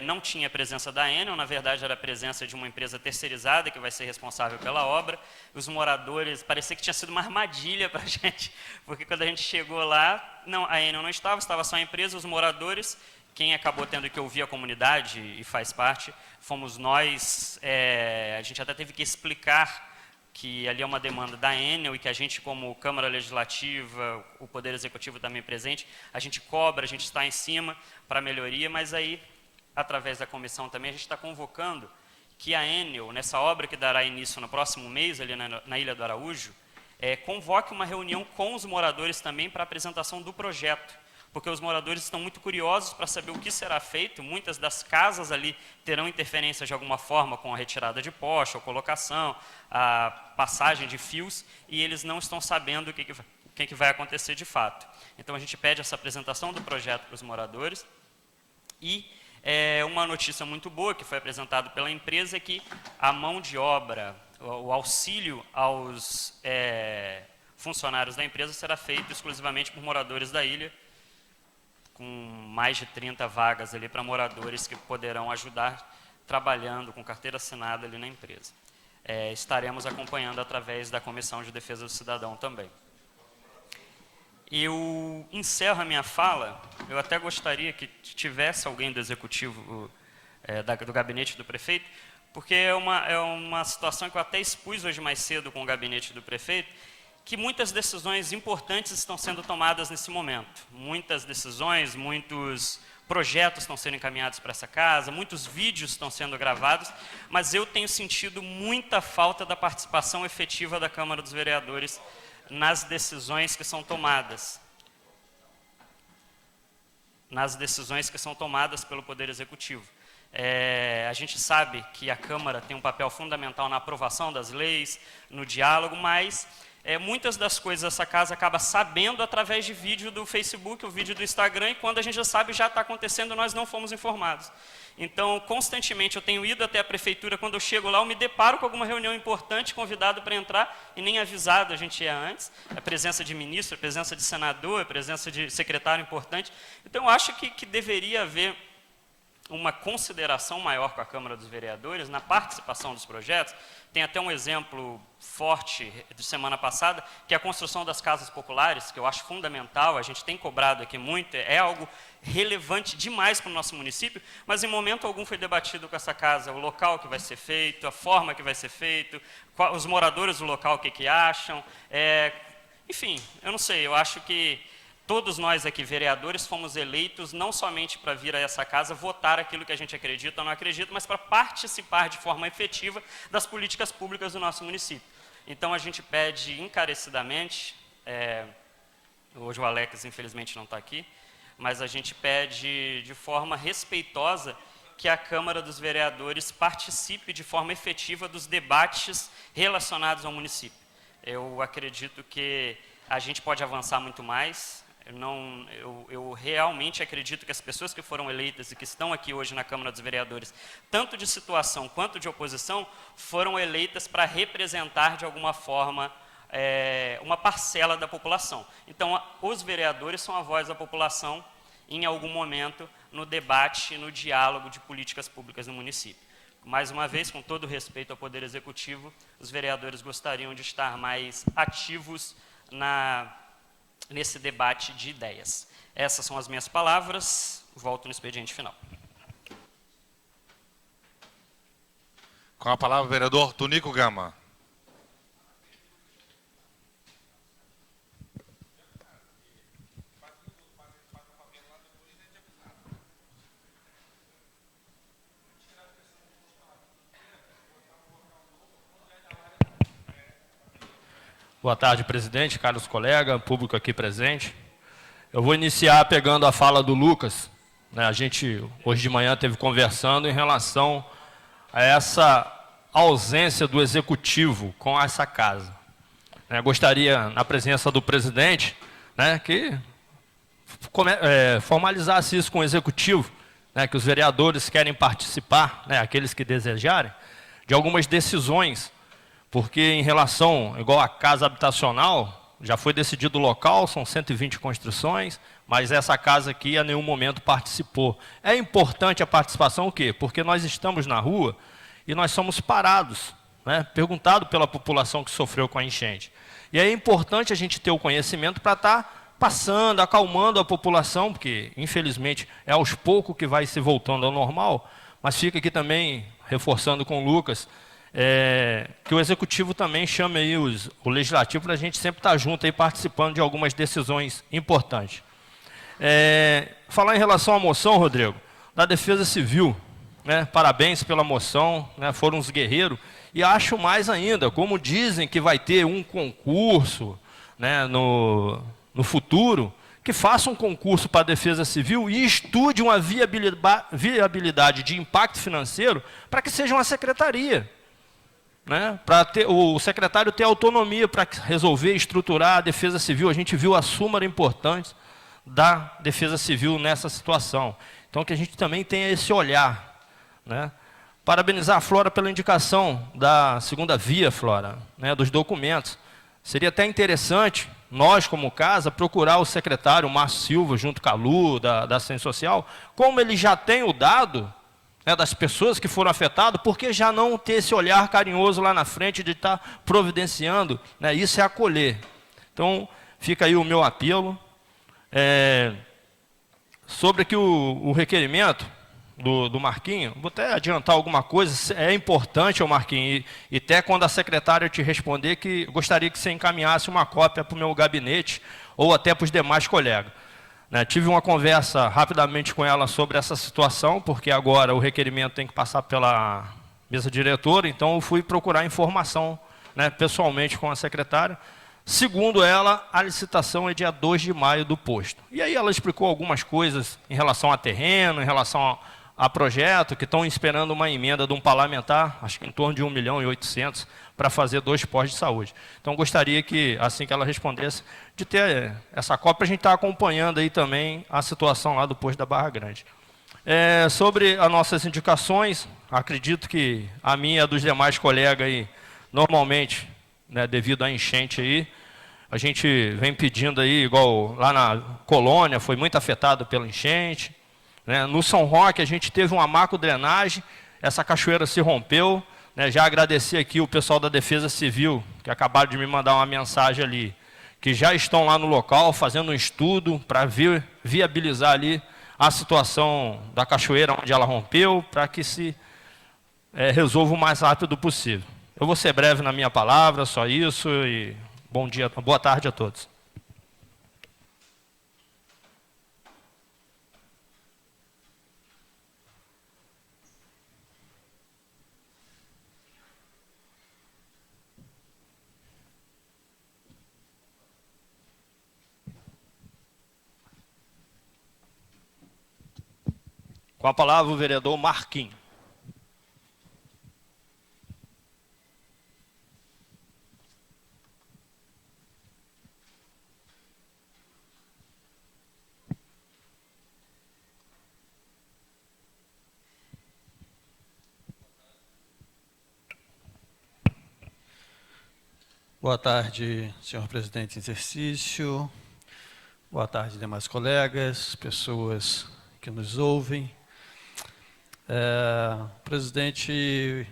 não tinha presença da Enel, na verdade era a presença de uma empresa terceirizada que vai ser responsável pela obra. Os moradores, parecia que tinha sido uma armadilha para a gente, porque quando a gente chegou lá, a Enel não estava só a empresa, os moradores. Quem acabou tendo que ouvir a comunidade e faz parte, fomos nós. A gente até teve que explicar que ali é uma demanda da Enel e que a gente, como Câmara Legislativa, o Poder Executivo também presente, a gente cobra, a gente está em cima para melhoria, mas aí, através da comissão também, a gente está convocando que a Enel, nessa obra que dará início no próximo mês, ali na Ilha do Araújo, convoque uma reunião com os moradores também para a apresentação do projeto, porque os moradores estão muito curiosos para saber o que será feito. Muitas das casas ali terão interferência de alguma forma com a retirada de poste, a colocação, a passagem de fios, e eles não estão sabendo o que vai acontecer de fato. Então, a gente pede essa apresentação do projeto para os moradores. E uma notícia muito boa que foi apresentada pela empresa é que a mão de obra, o auxílio aos funcionários da empresa será feito exclusivamente por moradores da ilha, com mais de 30 vagas ali para moradores que poderão ajudar trabalhando com carteira assinada ali na empresa. Estaremos acompanhando através da Comissão de Defesa do Cidadão também. Eu encerro a minha fala, eu até gostaria que tivesse alguém do Executivo, do gabinete do prefeito, porque é uma situação que eu até expus hoje mais cedo com o gabinete do prefeito, que muitas decisões importantes estão sendo tomadas nesse momento. Muitas decisões, muitos projetos estão sendo encaminhados para essa casa, muitos vídeos estão sendo gravados, mas eu tenho sentido muita falta da participação efetiva da Câmara dos Vereadores nas decisões que são tomadas. Nas decisões que são tomadas pelo Poder Executivo. A gente sabe que a Câmara tem um papel fundamental na aprovação das leis, no diálogo, mas muitas das coisas essa casa acaba sabendo através de vídeo do Facebook, o vídeo do Instagram, e quando a gente já sabe, já está acontecendo, nós não fomos informados. Então, constantemente, eu tenho ido até a prefeitura, quando eu chego lá, eu me deparo com alguma reunião importante, convidado para entrar, e nem avisado a gente ia antes. A presença de ministro, a presença de senador, a presença de secretário importante. Então, eu acho que deveria haver uma consideração maior com a Câmara dos Vereadores na participação dos projetos. Tem até um exemplo forte de semana passada, que é a construção das casas populares, que eu acho fundamental, a gente tem cobrado aqui muito, é algo relevante demais para o nosso município, mas em momento algum foi debatido com essa casa o local que vai ser feito, a forma que vai ser feito, os moradores do local o que acham. Enfim, eu não sei, eu acho que todos nós aqui, vereadores, fomos eleitos não somente para vir a essa casa votar aquilo que a gente acredita ou não acredita, mas para participar de forma efetiva das políticas públicas do nosso município. Então, a gente pede encarecidamente, hoje o Alex, infelizmente, não está aqui, mas a gente pede de forma respeitosa que a Câmara dos Vereadores participe de forma efetiva dos debates relacionados ao município. Eu acredito que a gente pode avançar muito mais. Eu realmente acredito que as pessoas que foram eleitas e que estão aqui hoje na Câmara dos Vereadores, tanto de situação quanto de oposição, foram eleitas para representar de alguma forma uma parcela da população. Então, os vereadores são a voz da população em algum momento no debate e no diálogo de políticas públicas no município. Mais uma vez, com todo o respeito ao Poder Executivo, os vereadores gostariam de estar mais ativos nesse debate de ideias. Essas são as minhas palavras, volto no expediente final. Com a palavra, o vereador Tunico Gama. Boa tarde, presidente, caros colegas, público aqui presente. Eu vou iniciar pegando a fala do Lucas. A gente, hoje de manhã, esteve conversando em relação a essa ausência do executivo com essa casa. Gostaria, na presença do presidente, que formalizasse isso com o executivo, que os vereadores querem participar, aqueles que desejarem, de algumas decisões, porque em relação, igual a casa habitacional, já foi decidido o local, são 120 construções, mas essa casa aqui a nenhum momento participou. É importante a participação o quê? Porque nós estamos na rua e nós somos parados, perguntado pela população que sofreu com a enchente. E é importante a gente ter o conhecimento para estar passando, acalmando a população, porque infelizmente é aos poucos que vai se voltando ao normal, mas fica aqui também, reforçando com o Lucas, que o executivo também chame aí o legislativo para a gente sempre estar junto aí participando de algumas decisões importantes. Falar em relação à moção, Rodrigo, da Defesa Civil, parabéns pela moção, foram os guerreiros, e acho mais ainda, como dizem que vai ter um concurso no futuro, que faça um concurso para a Defesa Civil e estude uma viabilidade de impacto financeiro para que seja uma secretaria. Para o secretário ter autonomia para resolver, estruturar a Defesa Civil. A gente viu a súmula importante da Defesa Civil nessa situação. Então, que a gente também tenha esse olhar. Parabenizar a Flora pela indicação da segunda via, Flora, dos documentos. Seria até interessante, nós, como casa, procurar o secretário, o Márcio Silva, junto com a Lu, da Assistência Social, como ele já tem o dado das pessoas que foram afetadas, porque já não ter esse olhar carinhoso lá na frente de estar providenciando, isso é acolher. Então, fica aí o meu apelo. Sobre aqui o requerimento do Marquinho, vou até adiantar alguma coisa, é importante, Marquinho, e até quando a secretária te responder, que gostaria que você encaminhasse uma cópia para o meu gabinete, ou até para os demais colegas. Tive uma conversa rapidamente com ela sobre essa situação, porque agora o requerimento tem que passar pela mesa diretora, então eu fui procurar informação pessoalmente com a secretária. Segundo ela, a licitação é dia 2 de maio do posto. E aí ela explicou algumas coisas em relação a terreno, em relação a projeto, que estão esperando uma emenda de um parlamentar, acho que em torno de 1.800.000, para fazer 2 postos de saúde. Então, gostaria que, assim que ela respondesse, de ter essa cópia, a gente está acompanhando aí também a situação lá do posto da Barra Grande. Sobre as nossas indicações, acredito que a minha e a dos demais colegas aí, normalmente, devido à enchente aí, a gente vem pedindo aí, igual lá na Colônia, foi muito afetado pela enchente. No São Roque, a gente teve uma macro-drenagem, essa cachoeira se rompeu. Já agradecer aqui o pessoal da Defesa Civil, que acabaram de me mandar uma mensagem ali, que já estão lá no local, fazendo um estudo para viabilizar ali a situação da cachoeira onde ela rompeu, para que se resolva o mais rápido possível. Eu vou ser breve na minha palavra, só isso, e bom dia, boa tarde a todos. Com a palavra o vereador Marquinhos. Boa tarde, senhor presidente em exercício. Boa tarde, demais colegas, pessoas que nos ouvem. O presidente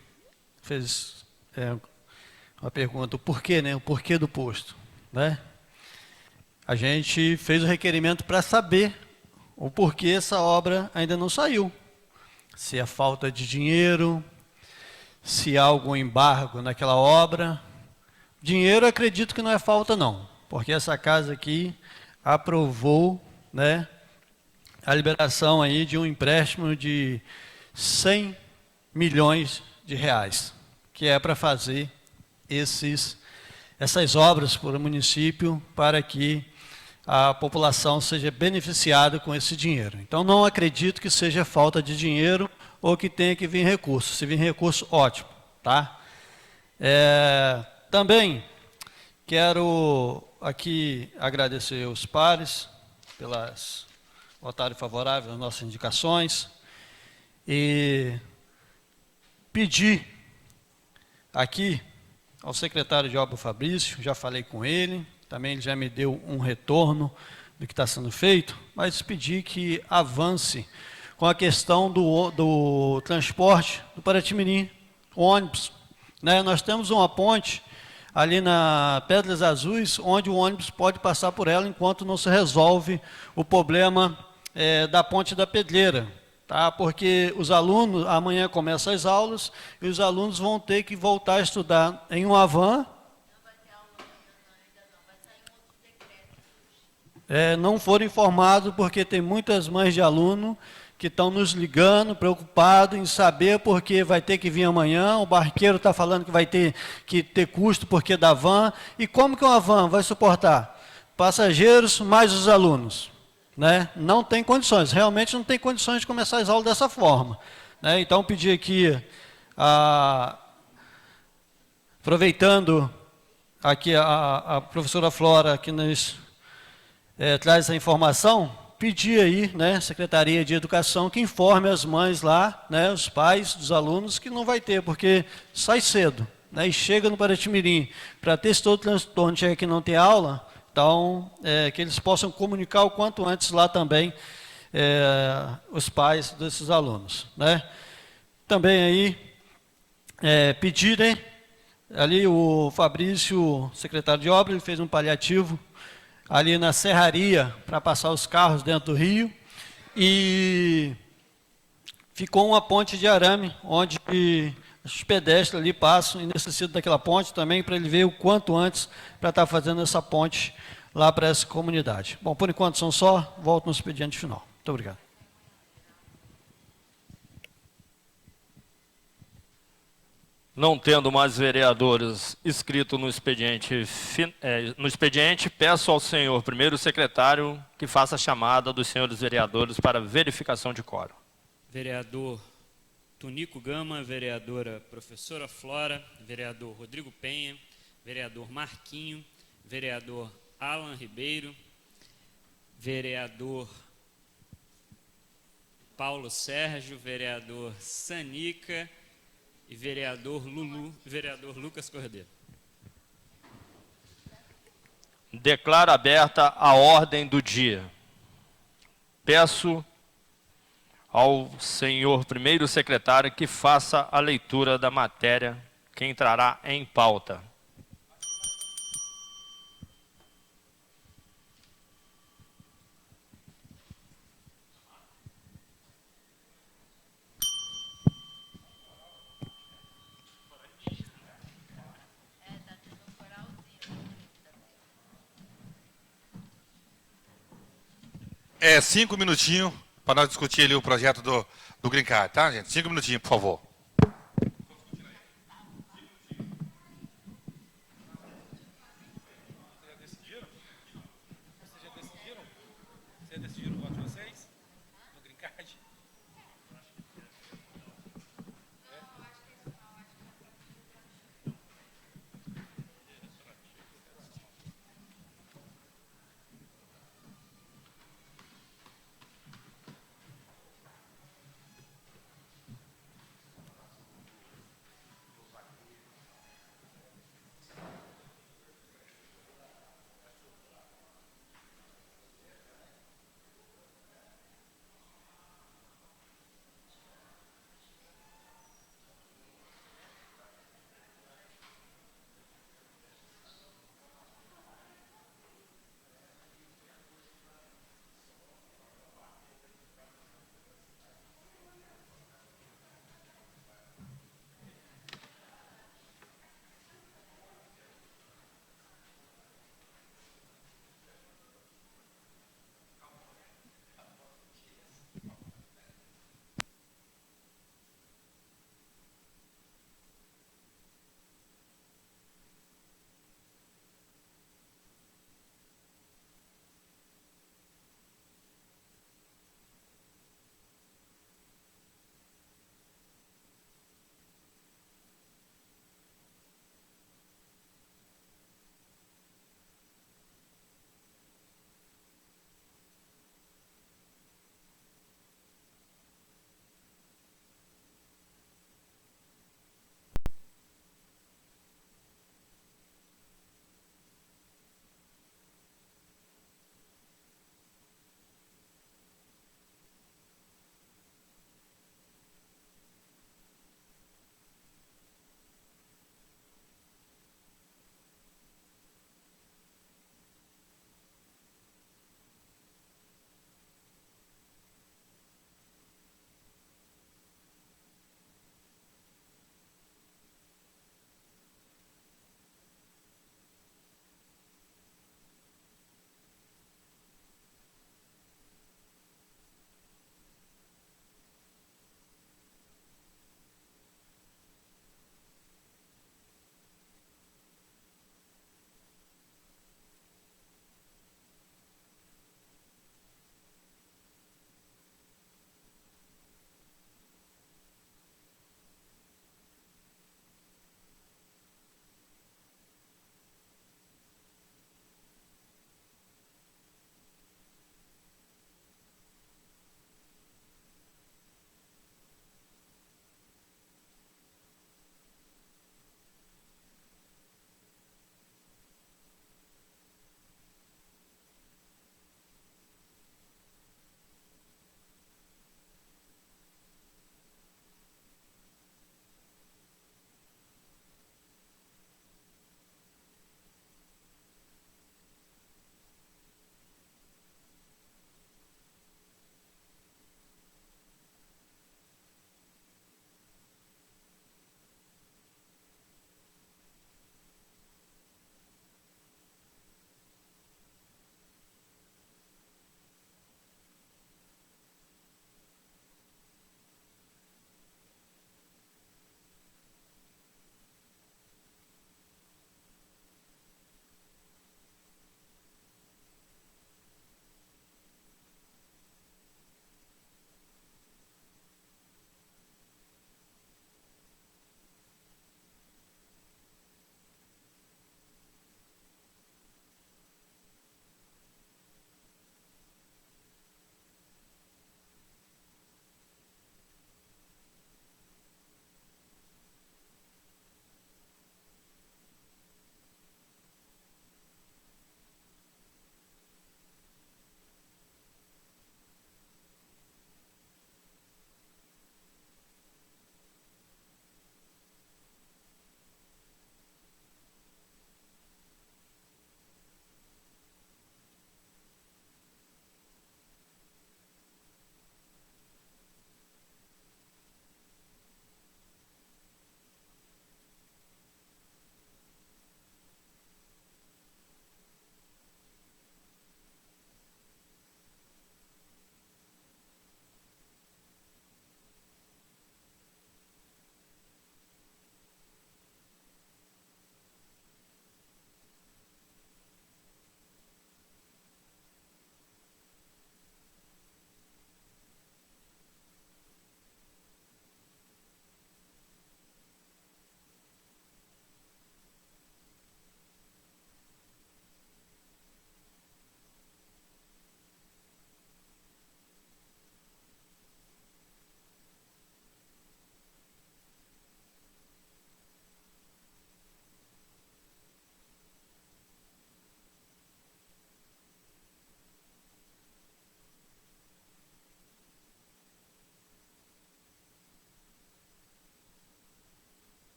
fez uma pergunta, o porquê, né? O porquê do posto, né? A gente fez o requerimento para saber o porquê essa obra ainda não saiu. Se é falta de dinheiro, se há algum embargo naquela obra. Dinheiro, acredito que não é falta, não, porque essa casa aqui aprovou, né, a liberação aí de um empréstimo de 100 milhões de reais, que é para fazer essas obras para o município, para que a população seja beneficiada com esse dinheiro. Então, não acredito que seja falta de dinheiro ou que tenha que vir recurso. Se vir recurso, ótimo, tá? Também quero aqui agradecer os pares pelas votarem favoráveis às nossas indicações e pedir aqui ao secretário de obra Fabrício, já falei com ele, também ele já me deu um retorno do que está sendo feito, mas pedir que avance com a questão do transporte do Paraty-Mirim, ônibus, né? Nós temos uma ponte ali na Pedras Azuis, onde o ônibus pode passar por ela enquanto não se resolve o problema da ponte da Pedreira, tá? Porque os alunos, amanhã começam as aulas, e os alunos vão ter que voltar a estudar em uma van. Não foram informados porque tem muitas mães de aluno que estão nos ligando, preocupados em saber porque vai ter que vir amanhã, o barqueiro está falando que vai ter que ter custo porque da van, e como que uma van vai suportar? Passageiros mais os alunos, né? Não tem condições, realmente não tem condições de começar as aulas dessa forma, né? Então, pedir aqui, aproveitando aqui a professora Flora que nos traz essa informação, pedir aí, né, Secretaria de Educação, que informe as mães lá, né, os pais dos alunos, que não vai ter, porque sai cedo, né, e chega no Paraty-Mirim, para ter esse todo transtorno, chega aqui e não ter aula, então, que eles possam comunicar o quanto antes lá também os pais desses alunos, né. Também aí, pedirem, ali o Fabrício, secretário de obra, ele fez um paliativo, ali na serraria, para passar os carros dentro do rio, e ficou uma ponte de arame, onde os pedestres ali passam e necessitam daquela ponte também, para ele ver o quanto antes, para estar fazendo essa ponte lá para essa comunidade. Bom, por enquanto são só, volto no expediente final. Muito obrigado. Não tendo mais vereadores inscritos no expediente, peço ao senhor primeiro secretário que faça a chamada dos senhores vereadores para verificação de quórum. Vereador Tunico Gama, vereadora professora Flora, vereador Rodrigo Penha, vereador Marquinho, vereador Alan Ribeiro, vereador Paulo Sérgio, vereador Sanica, e vereador Lulu, vereador Lucas Cordeiro. Declaro aberta a ordem do dia. Peço ao senhor primeiro secretário que faça a leitura da matéria que entrará em pauta. É 5 minutinhos para nós discutir ali o projeto do Green Card, tá, gente? 5 minutinhos, por favor. Vocês já decidiram o voto de vocês? No Green Card?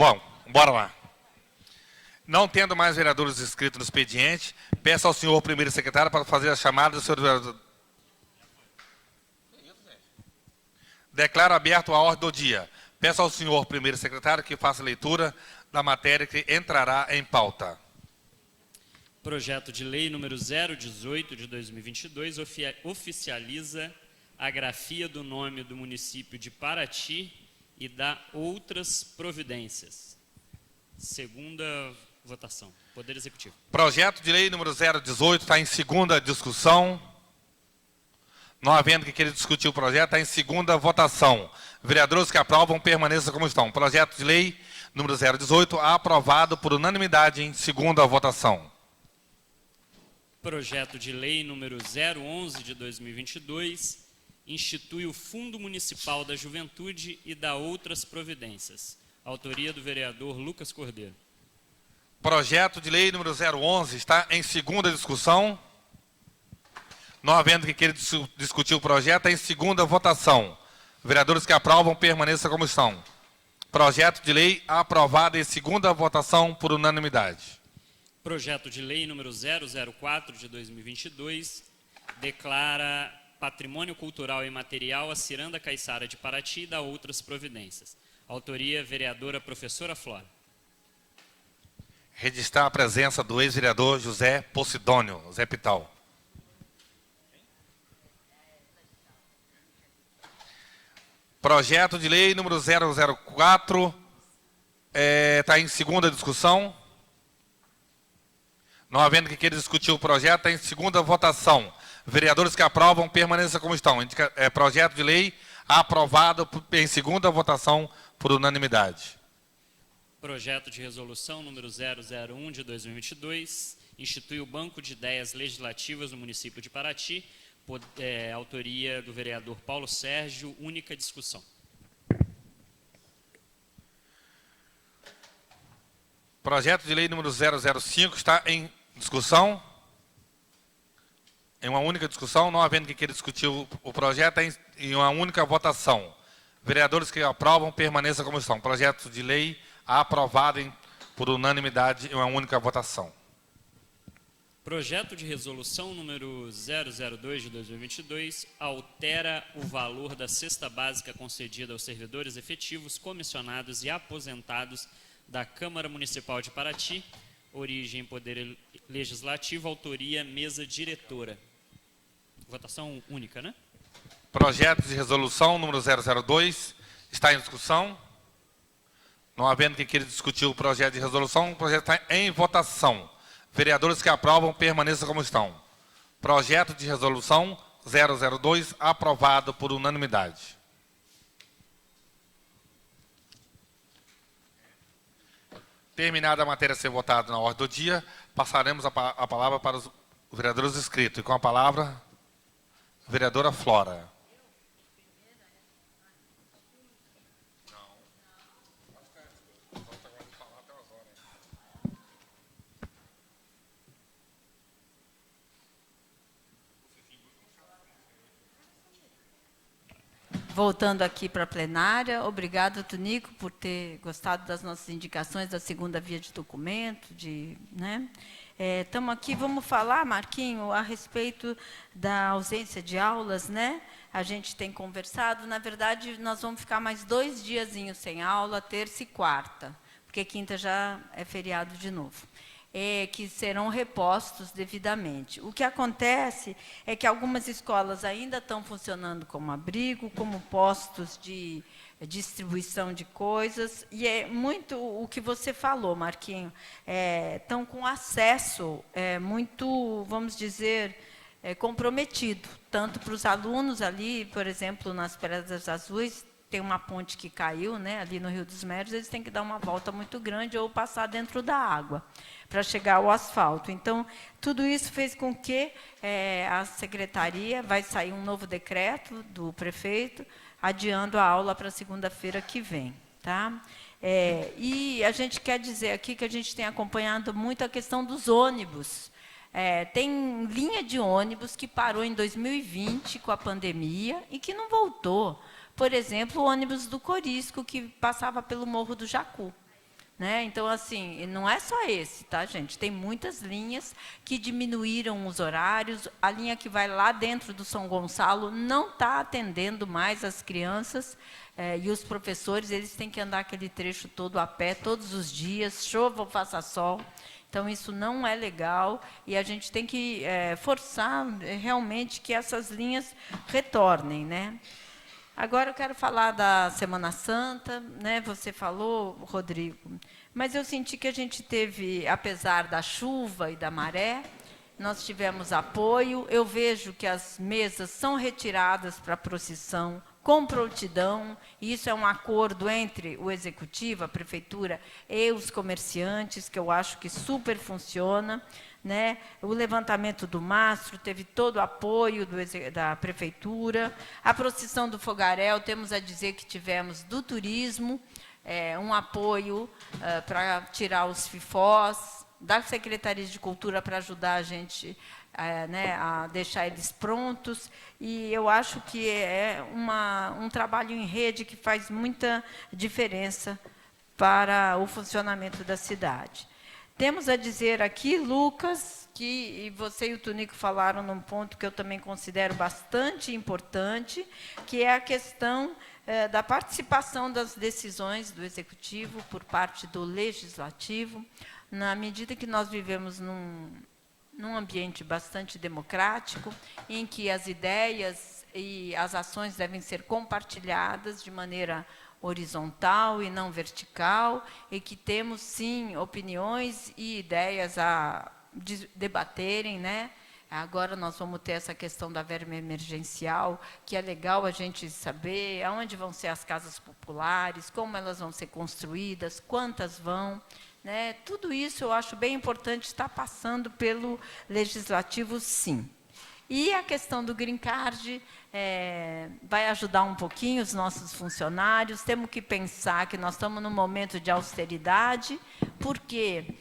Bom, bora lá. Não tendo mais vereadores inscritos no expediente, peço ao senhor primeiro secretário para fazer a chamada do senhor vereador. Declaro aberto a ordem do dia. Peço ao senhor primeiro secretário que faça a leitura da matéria que entrará em pauta. Projeto de lei número 018 de 2022 oficializa a grafia do nome do município de Paraty e dá outras providências. Segunda votação. Poder Executivo. Projeto de lei número 018 está em segunda discussão. Não havendo que querer discutir o projeto, está em segunda votação. Vereadores que aprovam, permaneçam como estão. Projeto de lei número 018, aprovado por unanimidade em segunda votação. Projeto de lei número 011 de 2022 institui o Fundo Municipal da Juventude e dá outras providências. Autoria do vereador Lucas Cordeiro. Projeto de lei número 011 está em segunda discussão. Não havendo que queira discutir o projeto, está em segunda votação. Vereadores que aprovam, permaneçam como estão. Projeto de lei aprovado em segunda votação por unanimidade. Projeto de lei número 004 de 2022 declara Patrimônio Cultural e Imaterial a Ciranda Caiçara de Paraty e dá outras providências. Autoria, vereadora professora Flora. Registrar a presença do ex-vereador José Posidônio, Zé Pital. Projeto de lei número 004 está em segunda discussão. Não havendo que queira discutir o projeto, está em segunda votação. Vereadores que aprovam, permaneçam como estão. Projeto de lei aprovado em segunda votação por unanimidade. Projeto de resolução número 001 de 2022 institui o Banco de Ideias Legislativas no município de Paraty. Autoria do vereador Paulo Sérgio, única discussão. Projeto de lei número 005 está em discussão. Em uma única discussão, não havendo que queira discutir o projeto, em uma única votação. Vereadores que aprovam, permaneçam como estão. Projeto de lei aprovado por unanimidade em uma única votação. Projeto de resolução número 002 de 2022 altera o valor da cesta básica concedida aos servidores efetivos, comissionados e aposentados da Câmara Municipal de Paraty. Origem Poder Legislativo, autoria mesa diretora. Votação única, né? Projeto de resolução número 002 está em discussão. Não havendo que queira discutir o projeto de resolução, o projeto está em votação. Vereadores que aprovam, permaneçam como estão. Projeto de resolução 002 aprovado por unanimidade. Terminada a matéria a ser votada na ordem do dia, passaremos a palavra para os vereadores inscritos. E com a palavra, a vereadora Flora. Voltando aqui para a plenária, obrigado, Tunico, por ter gostado das nossas indicações da segunda via de documento. Estamos aqui, vamos falar, Marquinho, a respeito da ausência de aulas, né? A gente tem conversado, na verdade, nós vamos ficar mais 2 diazinhos sem aula, terça e quarta, porque quinta já é feriado de novo. Que serão repostos devidamente. O que acontece é que algumas escolas ainda estão funcionando como abrigo, como postos de distribuição de coisas, e é muito o que você falou, Marquinho, estão com acesso muito, vamos dizer, comprometido, tanto para os alunos ali, por exemplo, nas Pedras Azuis, tem uma ponte que caiu, né, ali no Rio dos Médios, eles têm que dar uma volta muito grande ou passar dentro da água para chegar ao asfalto. Então, tudo isso fez com que a secretaria vai sair um novo decreto do prefeito, adiando a aula para segunda-feira que vem. Tá? E a gente quer dizer aqui que a gente tem acompanhado muito a questão dos ônibus. Tem linha de ônibus que parou em 2020 com a pandemia e que não voltou. Por exemplo, o ônibus do Corisco, que passava pelo Morro do Jacu. né? Então, assim, não é só esse, tá, gente? Tem muitas linhas que diminuíram os horários. A linha que vai lá dentro do São Gonçalo não está atendendo mais as crianças, e os professores, eles têm que andar aquele trecho todo a pé, todos os dias, chova ou faça sol. Então, isso não é legal, e a gente tem que forçar realmente que essas linhas retornem, né? Agora eu quero falar da Semana Santa, né? Você falou, Rodrigo, mas eu senti que a gente teve, apesar da chuva e da maré, nós tivemos apoio. Eu vejo que as mesas são retiradas para a procissão com prontidão, e isso é um acordo entre o Executivo, a Prefeitura e os comerciantes, que eu acho que super funciona, né? O levantamento do mastro teve todo o apoio da Prefeitura. A procissão do Fogaréu, temos a dizer que tivemos do turismo, um apoio para tirar os fifós, da Secretaria de Cultura para ajudar a gente né, a deixar eles prontos. E eu acho que é um trabalho em rede que faz muita diferença para o funcionamento da cidade. Temos a dizer aqui, Lucas, que você e o Tunico falaram num ponto que eu também considero bastante importante, que é a questão da participação das decisões do Executivo por parte do Legislativo, na medida que nós vivemos num ambiente bastante democrático, em que as ideias e as ações devem ser compartilhadas de maneira horizontal e não vertical, e que temos, sim, opiniões e ideias a debaterem, né? Agora nós vamos ter essa questão da verba emergencial, que é legal a gente saber aonde vão ser as casas populares, como elas vão ser construídas, quantas vão, né? Tudo isso eu acho bem importante estar passando pelo Legislativo, sim. E a questão do Green Card vai ajudar um pouquinho os nossos funcionários. Temos que pensar que nós estamos num momento de austeridade, porque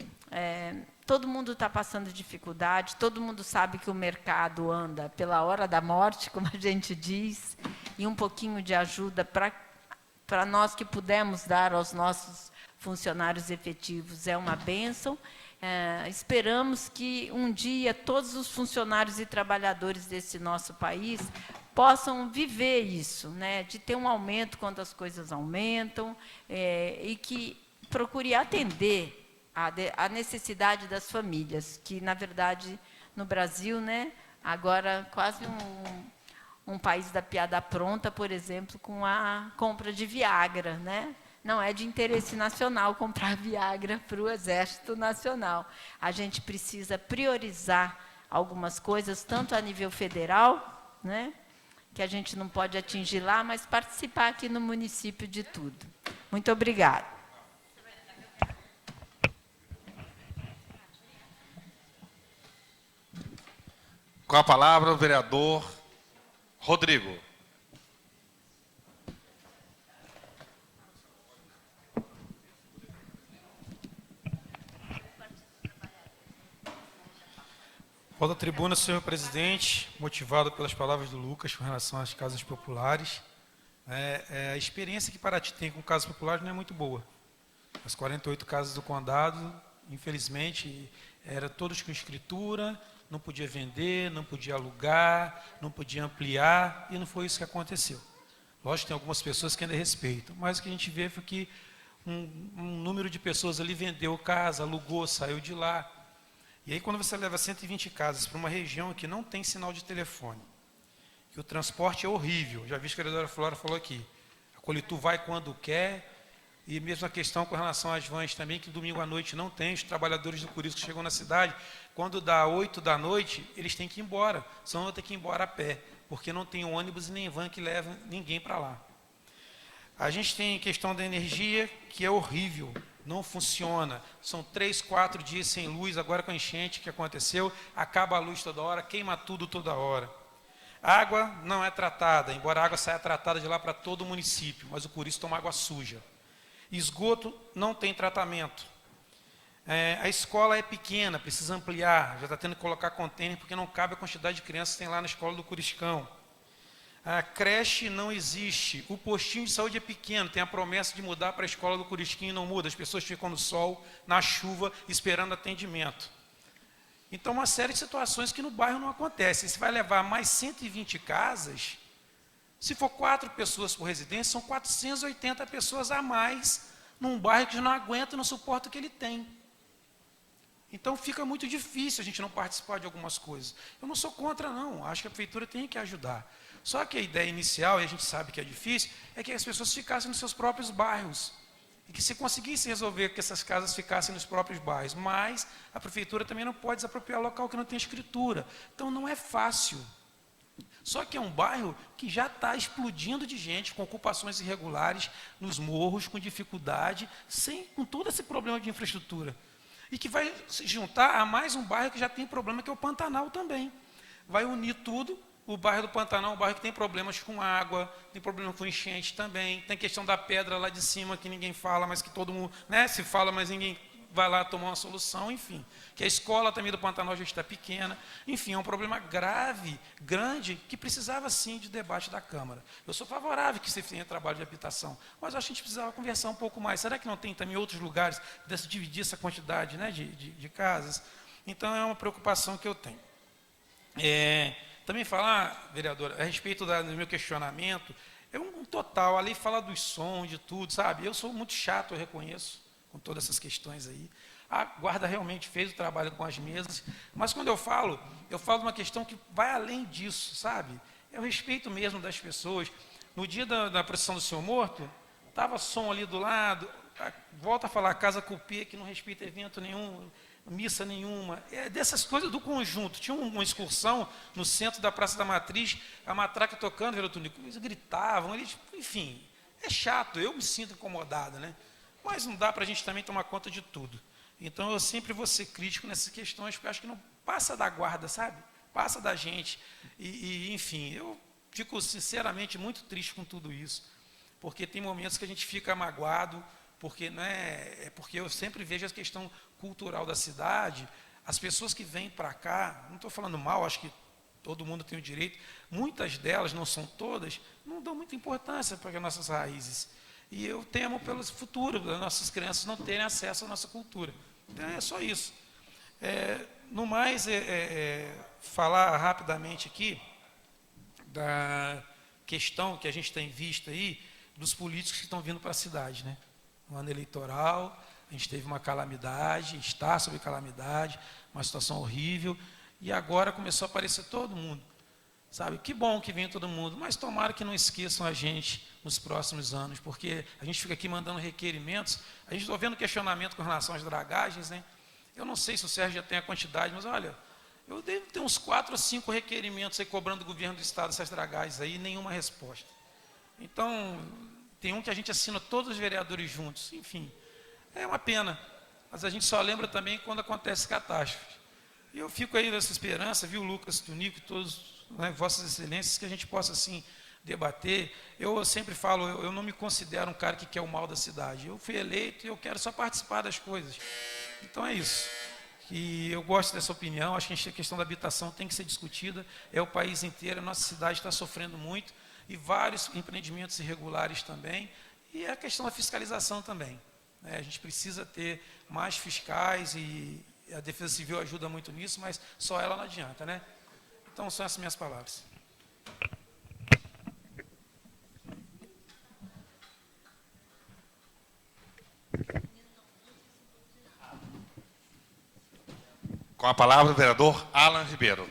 todo mundo está passando dificuldade, todo mundo sabe que o mercado anda pela hora da morte, como a gente diz, e um pouquinho de ajuda para nós que pudemos dar aos nossos funcionários efetivos é uma bênção. Esperamos que um dia todos os funcionários e trabalhadores desse nosso país possam viver isso, né, de ter um aumento quando as coisas aumentam, e que procure atender a necessidade das famílias, que, na verdade, no Brasil, né, agora quase um país da piada pronta, por exemplo, com a compra de Viagra, né? Não é de interesse nacional comprar Viagra para o Exército Nacional. A gente precisa priorizar algumas coisas, tanto a nível federal, né, que a gente não pode atingir lá, mas participar aqui no município de tudo. Muito obrigada. Com a palavra, o vereador Rodrigo. Volto à tribuna, senhor presidente, motivado pelas palavras do Lucas com relação às casas populares. A experiência que Paraty tem com casas populares não é muito boa. As 48 casas do condado, infelizmente, eram todas com escritura, não podia vender, não podia alugar, não podia ampliar, e não foi isso que aconteceu. Lógico que tem algumas pessoas que ainda respeitam, mas o que a gente vê foi que um número de pessoas ali vendeu casa, alugou, saiu de lá. E aí, quando você leva 120 casas para uma região que não tem sinal de telefone, que o transporte é horrível, já vi que a vereadora Flora falou aqui, a Colitu vai quando quer, e mesmo a questão com relação às vans também, que domingo à noite não tem, os trabalhadores do Curisco chegam na cidade, quando dá 8 da noite, eles têm que ir embora, senão vão ter que ir embora a pé, porque não tem ônibus e nem van que leva ninguém para lá. A gente tem a questão da energia, que é horrível, não funciona. São 3, 4 dias sem luz, agora com a enchente que aconteceu, acaba a luz toda hora, queima tudo toda hora. A água não é tratada, embora a água saia tratada de lá para todo o município, mas o Curisco toma água suja. Esgoto não tem tratamento. A escola é pequena, precisa ampliar, já está tendo que colocar contêiner porque não cabe a quantidade de crianças que tem lá na escola do Curiscão. A creche não existe, o postinho de saúde é pequeno, tem a promessa de mudar para a escola do Curisquinho e não muda, as pessoas ficam no sol, na chuva, esperando atendimento. Então, uma série de situações que no bairro não acontecem. Você vai levar mais 120 casas, se for 4 pessoas por residência, são 480 pessoas a mais num bairro que não aguenta, não suporta o que ele tem. Então, fica muito difícil a gente não participar de algumas coisas. Eu não sou contra, não. Acho que a prefeitura tem que ajudar. Só que a ideia inicial, e a gente sabe que é difícil, é que as pessoas ficassem nos seus próprios bairros. E que se conseguisse resolver que essas casas ficassem nos próprios bairros. Mas a prefeitura também não pode desapropriar local que não tem escritura. Então, não é fácil. Só que é um bairro que já está explodindo de gente, com ocupações irregulares nos morros, com dificuldade, com todo esse problema de infraestrutura. E que vai se juntar a mais um bairro que já tem problema, que é o Pantanal também. Vai unir tudo. O bairro do Pantanal é um bairro que tem problemas com água, tem problema com enchente também, tem questão da pedra lá de cima que ninguém fala, mas que todo mundo, né, se fala, mas ninguém vai lá tomar uma solução, enfim. Que a escola também do Pantanal já está pequena. Enfim, é um problema grave, grande, que precisava sim de debate da Câmara. Eu sou favorável que se tenha trabalho de habitação, mas acho que a gente precisava conversar um pouco mais. Será que não tem também outros lugares de dividir essa quantidade, né, de casas? Então, é uma preocupação que eu tenho. Também falar, vereadora, a respeito do meu questionamento, é um total, a lei fala dos sons, de tudo, sabe? Eu sou muito chato, eu reconheço, com todas essas questões aí. A guarda realmente fez o trabalho com as mesas, mas quando eu falo de uma questão que vai além disso, sabe? É o respeito mesmo das pessoas. No dia da procissão do Senhor Morto, estava som ali do lado, volta a falar, casa cupê, que não respeita evento nenhum, missa nenhuma, dessas coisas do conjunto. Tinha uma excursão no centro da Praça da Matriz, a matraca tocando, eles gritavam, enfim, é chato, eu me sinto incomodado, né? Mas não dá para a gente também tomar conta de tudo. Então, eu sempre vou ser crítico nessas questões, porque eu acho que não passa da guarda, sabe? Passa da gente. Enfim, eu fico, sinceramente, muito triste com tudo isso, porque tem momentos que a gente fica magoado, porque, né, porque eu sempre vejo a questão cultural da cidade, as pessoas que vêm para cá, não estou falando mal, acho que todo mundo tem o direito, muitas delas, não são todas, não dão muita importância para as nossas raízes. E eu temo pelo futuro das nossas crianças não terem acesso à nossa cultura. Então, é só isso. No mais, falar rapidamente aqui da questão que a gente tem visto aí, dos políticos que estão vindo para a cidade, né? No ano eleitoral, a gente teve uma calamidade, está sob calamidade, uma situação horrível, e agora começou a aparecer todo mundo. Sabe, que bom que vem todo mundo, mas tomara que não esqueçam a gente nos próximos anos, porque a gente fica aqui mandando requerimentos, a gente está vendo questionamento com relação às dragagens, né? Eu não sei se o Sérgio já tem a quantidade, mas olha, eu devo ter uns 4 ou 5 requerimentos aí cobrando do governo do estado essas dragagens aí, nenhuma resposta. Então, tem um que a gente assina todos os vereadores juntos, enfim, é uma pena, mas a gente só lembra também quando acontece catástrofe. E eu fico aí nessa esperança, viu, Lucas, Tunico e todos, né, vossas excelências, que a gente possa, assim, debater. Eu sempre falo, eu não me considero um cara que quer o mal da cidade. Eu fui eleito e eu quero só participar das coisas. Então é isso. E eu gosto dessa opinião, acho que a questão da habitação tem que ser discutida, é o país inteiro, a nossa cidade está sofrendo muito, e vários empreendimentos irregulares também, e a questão da fiscalização também. Né? A gente precisa ter mais fiscais, e a Defesa Civil ajuda muito nisso, mas só ela não adianta, né? Então, são essas minhas palavras. Com a palavra o vereador Alan Ribeiro.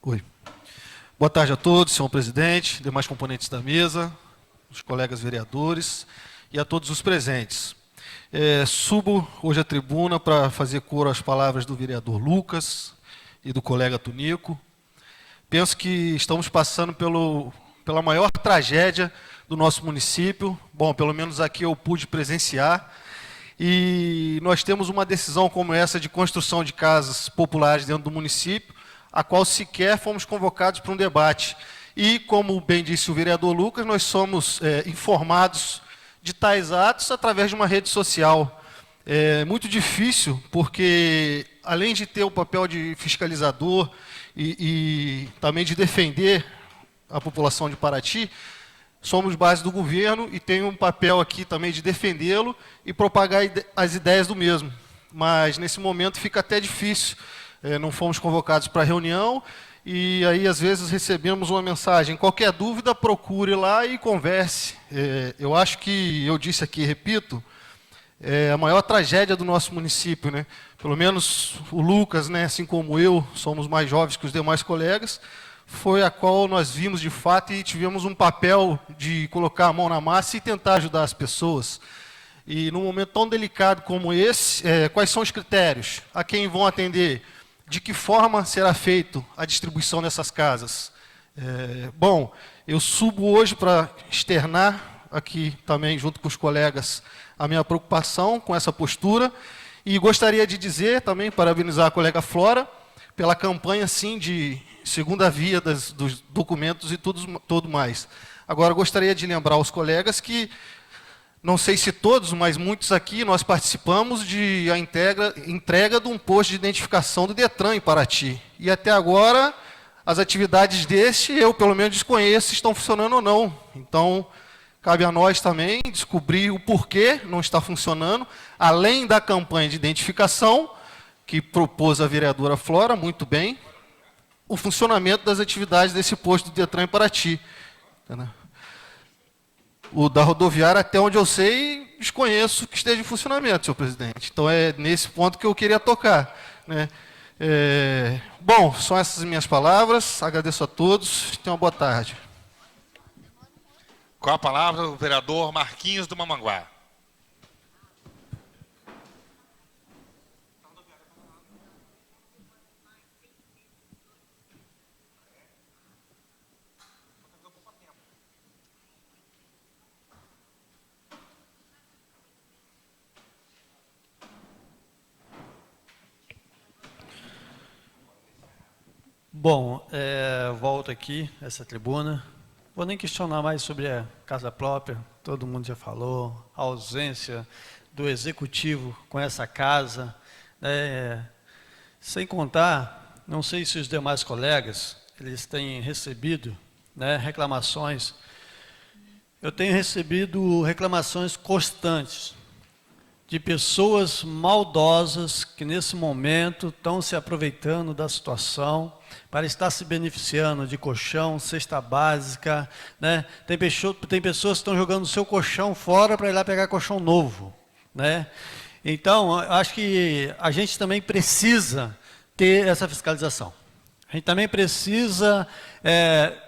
Oi. Boa tarde a todos, senhor presidente, demais componentes da mesa, os colegas vereadores e a todos os presentes. Subo hoje à tribuna para fazer coro às palavras do vereador Lucas e do colega Tunico. Penso que estamos passando pela maior tragédia do nosso município. Bom, pelo menos aqui eu pude presenciar. E nós temos uma decisão como essa de construção de casas populares dentro do município, a qual sequer fomos convocados para um debate. E, como bem disse o vereador Lucas, nós somos informados de tais atos através de uma rede social. É muito difícil, porque além de ter o papel de fiscalizador e também de defender a população de Paraty, somos base do governo e tem um papel aqui também de defendê-lo e propagar as ideias do mesmo. Mas, nesse momento, fica até difícil. Não fomos convocados para a reunião e aí, às vezes, recebemos uma mensagem. Qualquer dúvida, procure lá e converse. Eu acho que, eu disse aqui, repito, é a maior tragédia do nosso município, né? Pelo menos o Lucas, né, assim como eu, somos mais jovens que os demais colegas, foi a qual nós vimos de fato e tivemos um papel de colocar a mão na massa e tentar ajudar as pessoas. E num momento tão delicado como esse, quais são os critérios? A quem vão atender? De que forma será feita a distribuição dessas casas? Bom, eu subo hoje para externar aqui também, junto com os colegas, a minha preocupação com essa postura. E gostaria de dizer também, parabenizar a colega Flora, pela campanha, sim, de segunda via dos documentos e tudo mais. Agora, gostaria de lembrar aos colegas que, não sei se todos, mas muitos aqui, nós participamos de a entrega de um posto de identificação do DETRAN em Paraty. E até agora, as atividades deste, eu pelo menos desconheço se estão funcionando ou não. Então, cabe a nós também descobrir o porquê não está funcionando, além da campanha de identificação, que propôs a vereadora Flora, muito bem, o funcionamento das atividades desse posto do DETRAN em Paraty. O da rodoviária, até onde eu sei, desconheço que esteja em funcionamento, senhor presidente. Então, é nesse ponto que eu queria tocar, né? Bom, são essas minhas palavras. Agradeço a todos. Tenham uma boa tarde. Com a palavra, o vereador Marquinhos do Mamanguá. Bom, volto aqui, essa tribuna. Vou nem questionar mais sobre a casa própria, todo mundo já falou, a ausência do executivo com essa casa. Sem contar, não sei se os demais colegas, eles têm recebido, né, reclamações. Eu tenho recebido reclamações constantes de pessoas maldosas que, nesse momento, estão se aproveitando da situação para estar se beneficiando de colchão, cesta básica, né? Tem pessoas que estão jogando o seu colchão fora para ir lá pegar colchão novo, né? Então, acho que a gente também precisa ter essa fiscalização. A gente também precisa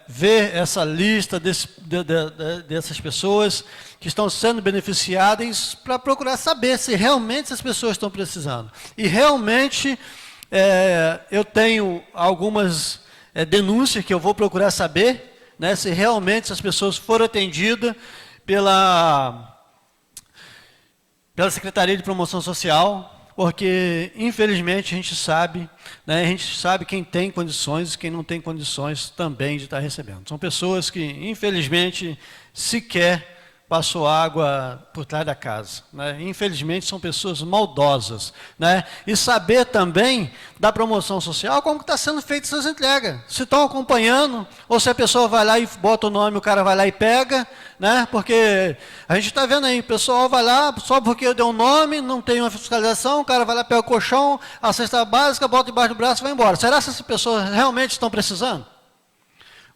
ver essa lista dessas pessoas que estão sendo beneficiadas para procurar saber se realmente essas pessoas estão precisando. E realmente eu tenho algumas denúncias que eu vou procurar saber, né, se realmente essas pessoas foram atendidas pela Secretaria de Promoção Social, porque, infelizmente, a gente sabe quem tem condições e quem não tem condições também de estar recebendo. São pessoas que, infelizmente, sequer passou água por trás da casa, né? Infelizmente, são pessoas maldosas, né? E saber também da promoção social como que está sendo feita essas entregas. Se estão acompanhando, ou se a pessoa vai lá e bota o nome, o cara vai lá e pega, né? Porque a gente está vendo aí, o pessoal vai lá, só porque eu dei um nome, não tem uma fiscalização, o cara vai lá, pega o colchão, a cesta básica, bota debaixo do braço e vai embora. Será que essas pessoas realmente estão precisando?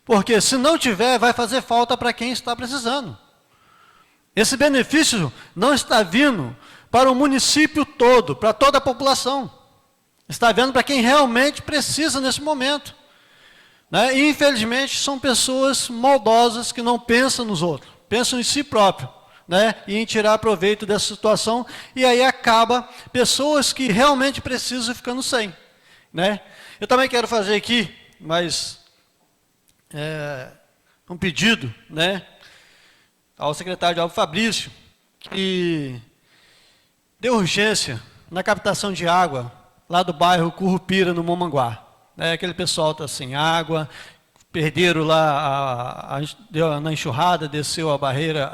Porque se não tiver, vai fazer falta para quem está precisando. Esse benefício não está vindo para o município todo, para toda a população. Está vindo para quem realmente precisa nesse momento, né? E, infelizmente, são pessoas maldosas que não pensam nos outros, pensam em si próprio, né? E em tirar proveito dessa situação, e aí acaba pessoas que realmente precisam ficando sem, né? Eu também quero fazer aqui, mas um pedido, né, ao secretário de obras, Fabrício, que dê urgência na captação de água lá do bairro Currupira, no Mamanguá. Aquele pessoal está sem água, perderam lá na enxurrada, desceu a barreira,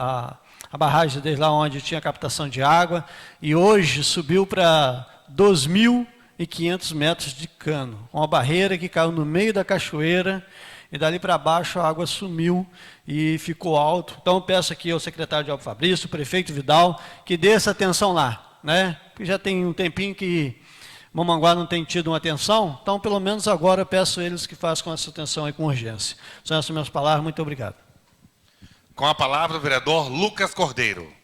a barragem desde lá onde tinha captação de água, e hoje subiu para 2.500 metros de cano, uma barreira que caiu no meio da cachoeira, e dali para baixo a água sumiu e ficou alto. Então eu peço aqui ao secretário de obra Fabrício, o prefeito Vidal, que dê essa atenção lá, né? Porque já tem um tempinho que Mamanguá não tem tido uma atenção, então pelo menos agora eu peço a eles que façam essa atenção aí com urgência. São essas minhas palavras, muito obrigado. Com a palavra o vereador Lucas Cordeiro.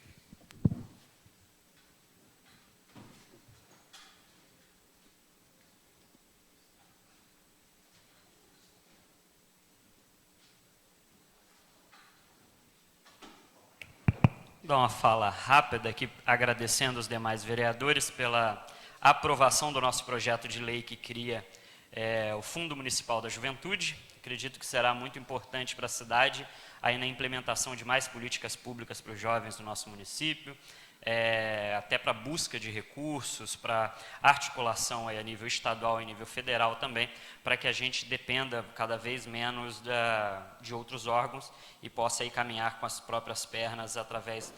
Dar uma fala rápida aqui, agradecendo os demais vereadores pela aprovação do nosso projeto de lei que cria o Fundo Municipal da Juventude. Acredito que será muito importante para a cidade aí na implementação de mais políticas públicas para os jovens do nosso município, até para busca de recursos, para articulação aí a nível estadual e nível federal também, para que a gente dependa cada vez menos de outros órgãos e possa aí caminhar com as próprias pernas através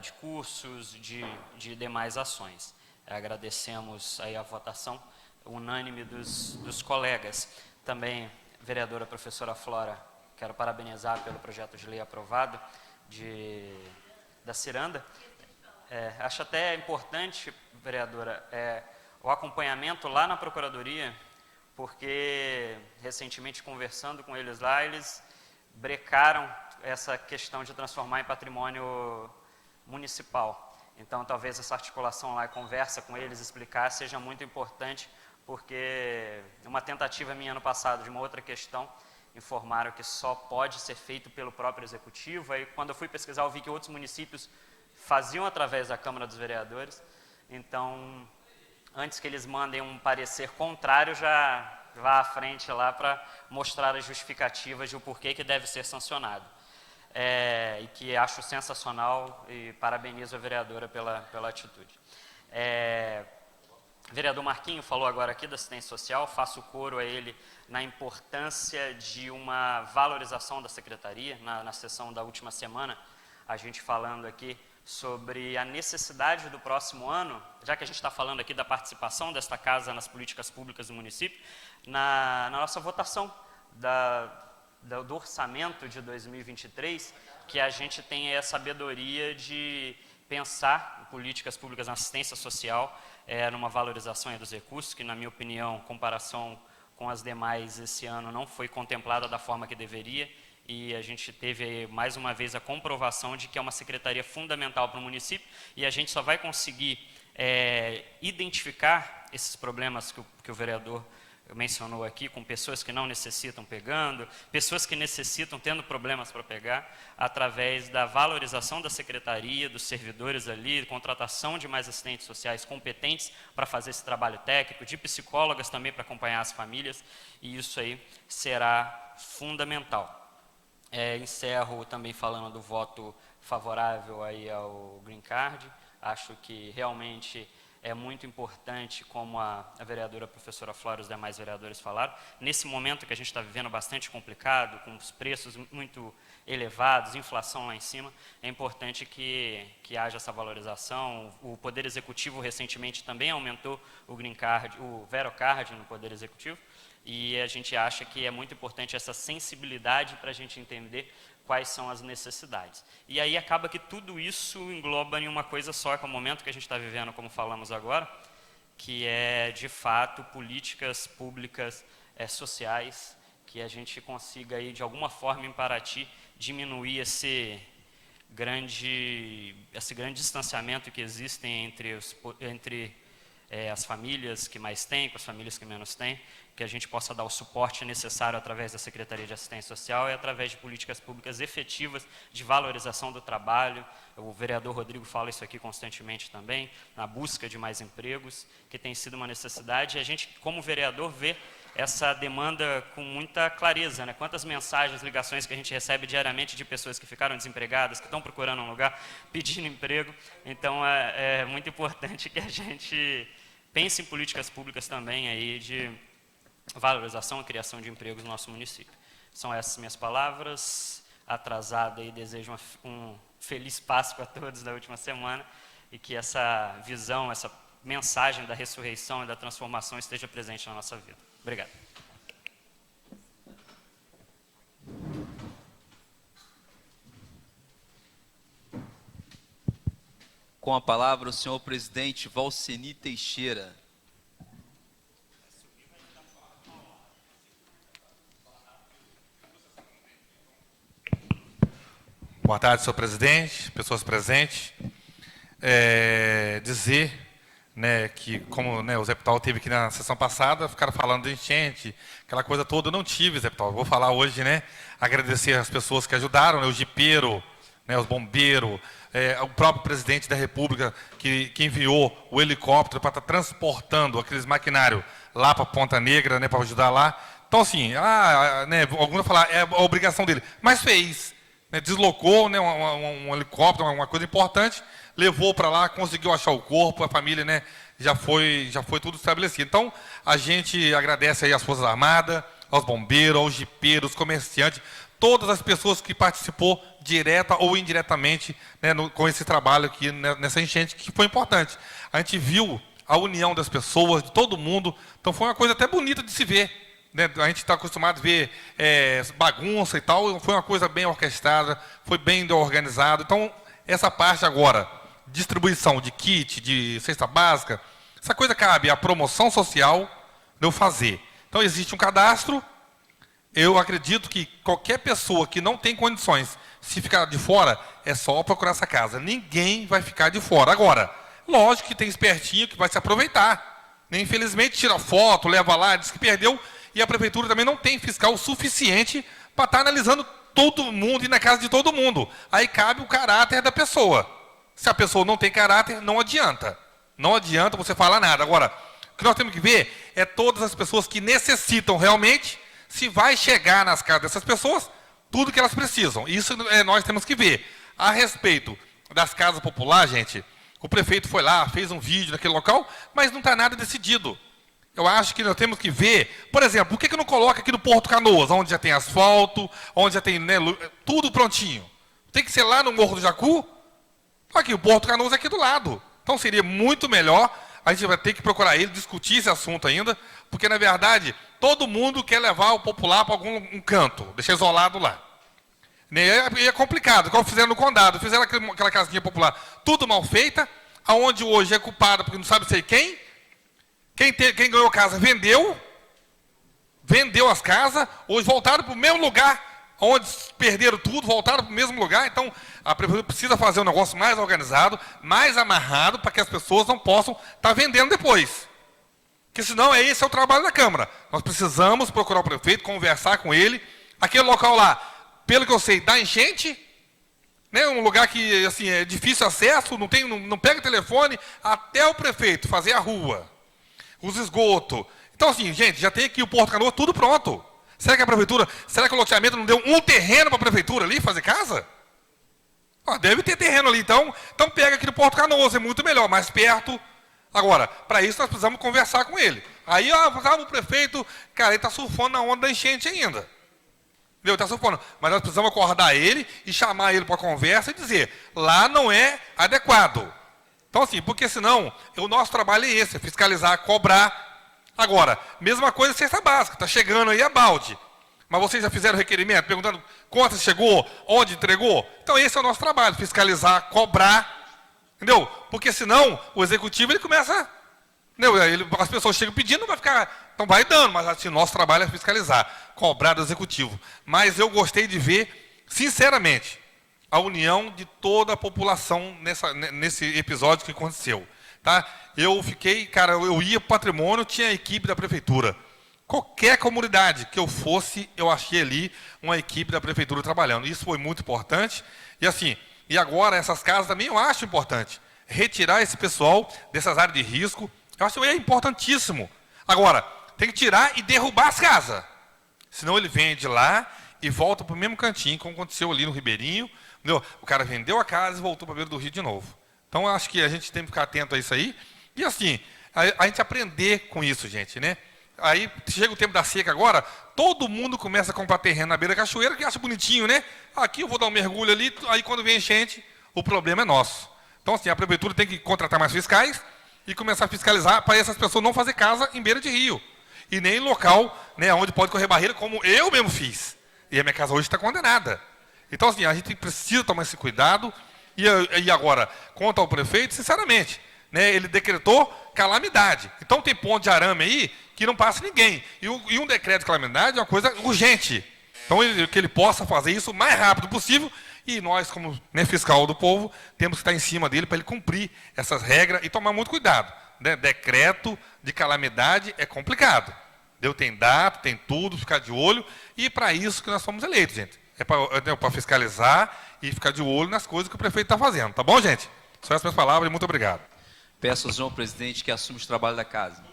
de cursos, de demais ações. Agradecemos aí a votação unânime dos colegas. Também, vereadora professora Flora, quero parabenizar pelo projeto de lei aprovado da Ciranda. Acho até importante, vereadora, o acompanhamento lá na Procuradoria, porque recentemente conversando com eles lá, eles brecaram essa questão de transformar em patrimônio municipal. Então, talvez essa articulação lá e conversa com eles, explicar, seja muito importante, porque uma tentativa minha ano passado de uma outra questão, informaram que só pode ser feito pelo próprio Executivo. Aí, quando eu fui pesquisar, eu vi que outros municípios faziam através da Câmara dos Vereadores. Então, antes que eles mandem um parecer contrário, já vá à frente lá para mostrar as justificativas de o porquê que deve ser sancionado. E que acho sensacional e parabenizo a vereadora pela atitude. O vereador Marquinho falou agora aqui da assistência social, faço coro a ele na importância de uma valorização da secretaria. Na sessão da última semana, a gente falando aqui sobre a necessidade do próximo ano, já que a gente está falando aqui da participação desta casa nas políticas públicas do município, na nossa votação do orçamento de 2023, que a gente tenha a sabedoria de pensar em políticas públicas na assistência social, numa valorização dos recursos, que na minha opinião, em comparação com as demais esse ano, não foi contemplada da forma que deveria, e a gente teve mais uma vez a comprovação de que é uma secretaria fundamental para o município, e a gente só vai conseguir identificar esses problemas que o vereador mencionou aqui, com pessoas que não necessitam pegando, pessoas que necessitam tendo problemas para pegar, através da valorização da secretaria, dos servidores ali, contratação de mais assistentes sociais competentes para fazer esse trabalho técnico, de psicólogas também para acompanhar as famílias, e isso aí será fundamental. Encerro também falando do voto favorável aí ao Green Card. Acho que realmente é muito importante, como a vereadora professora Flora e os demais vereadores falaram, nesse momento que a gente está vivendo bastante complicado, com os preços muito elevados, inflação lá em cima, é importante que haja essa valorização. O Poder Executivo recentemente também aumentou o Green Card, o Verocard no Poder Executivo, e a gente acha que é muito importante essa sensibilidade para a gente entender quais são as necessidades. E aí acaba que tudo isso engloba em uma coisa só, que é o momento que a gente está vivendo, como falamos agora, que é, de fato, políticas públicas sociais, que a gente consiga, aí, de alguma forma, em Paraty, diminuir esse grande distanciamento que existe entre as famílias que mais têm, com as famílias que menos têm, que a gente possa dar o suporte necessário através da Secretaria de Assistência Social e através de políticas públicas efetivas de valorização do trabalho. O vereador Rodrigo fala isso aqui constantemente também, na busca de mais empregos, que tem sido uma necessidade, e a gente, como vereador, vê essa demanda com muita clareza, né? Quantas mensagens, ligações que a gente recebe diariamente de pessoas que ficaram desempregadas, que estão procurando um lugar, pedindo emprego. Então, é muito importante que a gente pense em políticas públicas também aí de valorização e criação de empregos no nosso município. São essas minhas palavras. Atrasada, e desejo um feliz Páscoa a todos da última semana e que essa visão, essa mensagem da ressurreição e da transformação esteja presente na nossa vida. Obrigado. Com a palavra, o senhor presidente Valceni Teixeira. Boa tarde, senhor presidente, pessoas presentes. Dizer, né, que, como, né, o Zé Pital teve aqui na sessão passada, ficaram falando de enchente, aquela coisa toda. Eu não tive, Zé Pital. Vou falar hoje, né, agradecer as pessoas que ajudaram, né, o jipeiro, né, os bombeiros, o próprio presidente da República que enviou o helicóptero para estar transportando aqueles maquinários lá para Ponta Negra, né, para ajudar lá. Então, assim, né, alguns vão falar, é a obrigação dele, mas fez. Né, deslocou, né, um helicóptero, uma coisa importante, levou para lá, conseguiu achar o corpo, a família, né, já foi tudo estabelecido. Então, a gente agradece aí às Forças Armadas, aos bombeiros, aos jipeiros, comerciantes, todas as pessoas que participou direta ou indiretamente, né, com esse trabalho aqui, né, nessa enchente, que foi importante. A gente viu a união das pessoas, de todo mundo, então foi uma coisa até bonita de se ver. Né? A gente está acostumado a ver bagunça e tal, foi uma coisa bem orquestrada, foi bem organizado. Então, essa parte agora, distribuição de kit, de cesta básica, essa coisa cabe à promoção social de eu fazer. Então, existe um cadastro. Eu acredito que qualquer pessoa que não tem condições, se ficar de fora, é só procurar essa casa. Ninguém vai ficar de fora. Agora, lógico que tem espertinho que vai se aproveitar. Infelizmente, tira foto, leva lá, diz que perdeu, e a prefeitura também não tem fiscal suficiente para estar analisando todo mundo e na casa de todo mundo. Aí cabe o caráter da pessoa. Se a pessoa não tem caráter, não adianta. Não adianta você falar nada. Agora, o que nós temos que ver é todas as pessoas que necessitam realmente, se vai chegar nas casas dessas pessoas, tudo que elas precisam. Isso nós temos que ver. A respeito das casas populares, gente, o prefeito foi lá, fez um vídeo naquele local, mas não está nada decidido. Eu acho que nós temos que ver, por exemplo, por que não coloca aqui no Porto Canoas, onde já tem asfalto, onde já tem, né, tudo prontinho? Tem que ser lá no Morro do Jacu? Aqui, o Porto Canoas é aqui do lado. Então seria muito melhor, a gente vai ter que procurar ele, discutir esse assunto ainda, porque na verdade, todo mundo quer levar o popular para algum canto, deixar isolado lá. E é complicado, como fizeram no Condado, fizeram aquela casinha popular, tudo mal feita, aonde hoje é culpado porque não sabe ser quem. Quem ganhou a casa vendeu as casas, hoje voltaram para o mesmo lugar, onde perderam tudo, voltaram para o mesmo lugar. Então, a prefeitura precisa fazer um negócio mais organizado, mais amarrado, para que as pessoas não possam estar vendendo depois. Porque senão esse é o trabalho da Câmara. Nós precisamos procurar o prefeito, conversar com ele. Aquele local lá, pelo que eu sei, dá enchente, né, um lugar que assim, é difícil acesso, não pega telefone, até o prefeito fazer a rua. Os esgotos. Então, assim, gente, já tem aqui o Porto Canoas tudo pronto. Será que a prefeitura, será que o loteamento não deu um terreno para a prefeitura ali fazer casa? Deve ter terreno ali, então pega aqui no Porto Canoas, é muito melhor, mais perto. Agora, para isso nós precisamos conversar com ele. Aí, o prefeito, cara, ele está surfando na onda da enchente ainda. Entendeu? Está surfando. Mas nós precisamos acordar ele e chamar ele para conversa e dizer, lá não é adequado. Então, assim, porque senão, o nosso trabalho é esse, é fiscalizar, cobrar. Agora, mesma coisa cesta básica, está chegando aí a balde. Mas vocês já fizeram requerimento, perguntando quantas chegou, onde entregou? Então, esse é o nosso trabalho, fiscalizar, cobrar. Entendeu? Porque senão, o executivo, ele começa... Entendeu? As pessoas chegam pedindo, não vai ficar... Então, vai dando, mas assim, nosso trabalho é fiscalizar, cobrar do executivo. Mas eu gostei de ver, sinceramente, a união de toda a população nesse episódio que aconteceu. Tá? Eu fiquei, cara, eu ia para o patrimônio, tinha a equipe da prefeitura. Qualquer comunidade que eu fosse, eu achei ali uma equipe da prefeitura trabalhando. Isso foi muito importante. E assim, e agora essas casas também eu acho importante. Retirar esse pessoal dessas áreas de risco, eu acho que é importantíssimo. Agora, tem que tirar e derrubar as casas. Senão ele vem de lá e volta para o mesmo cantinho, como aconteceu ali no Ribeirinho. Entendeu? O cara vendeu a casa e voltou para a beira do rio de novo. Então, eu acho que a gente tem que ficar atento a isso aí. E assim, a gente aprender com isso, gente, né? Aí, chega o tempo da seca agora, todo mundo começa a comprar terreno na beira da cachoeira, que acha bonitinho, né? Aqui eu vou dar um mergulho ali, aí quando vem enchente, o problema é nosso. Então, assim, a prefeitura tem que contratar mais fiscais e começar a fiscalizar para essas pessoas não fazer casa em beira de rio. E nem em local, né, onde pode correr barreira, como eu mesmo fiz. E a minha casa hoje está condenada. Então, assim, a gente precisa tomar esse cuidado. E agora, quanto ao prefeito, sinceramente, né, ele decretou calamidade. Então, tem ponto de arame aí que não passa ninguém. E um decreto de calamidade é uma coisa urgente. Então, que ele possa fazer isso o mais rápido possível. E nós, como, né, fiscal do povo, temos que estar em cima dele para ele cumprir essas regras e tomar muito cuidado. Né? Decreto de calamidade é complicado. Tem data, tem tudo, ficar de olho. E para isso que nós fomos eleitos, gente. É para fiscalizar e ficar de olho nas coisas que o prefeito está fazendo. Tá bom, gente? Só essas minhas palavras e muito obrigado. Peço ao senhor presidente que assuma os trabalhos da casa.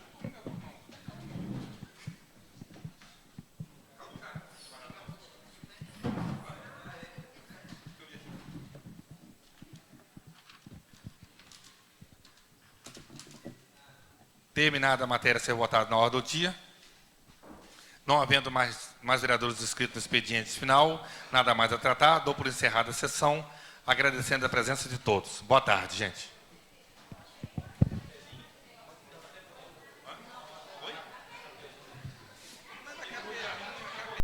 Terminada a matéria a ser votada na ordem do dia. Não havendo mais vereadores inscritos no expediente final, nada mais a tratar, dou por encerrada a sessão, agradecendo a presença de todos. Boa tarde, gente.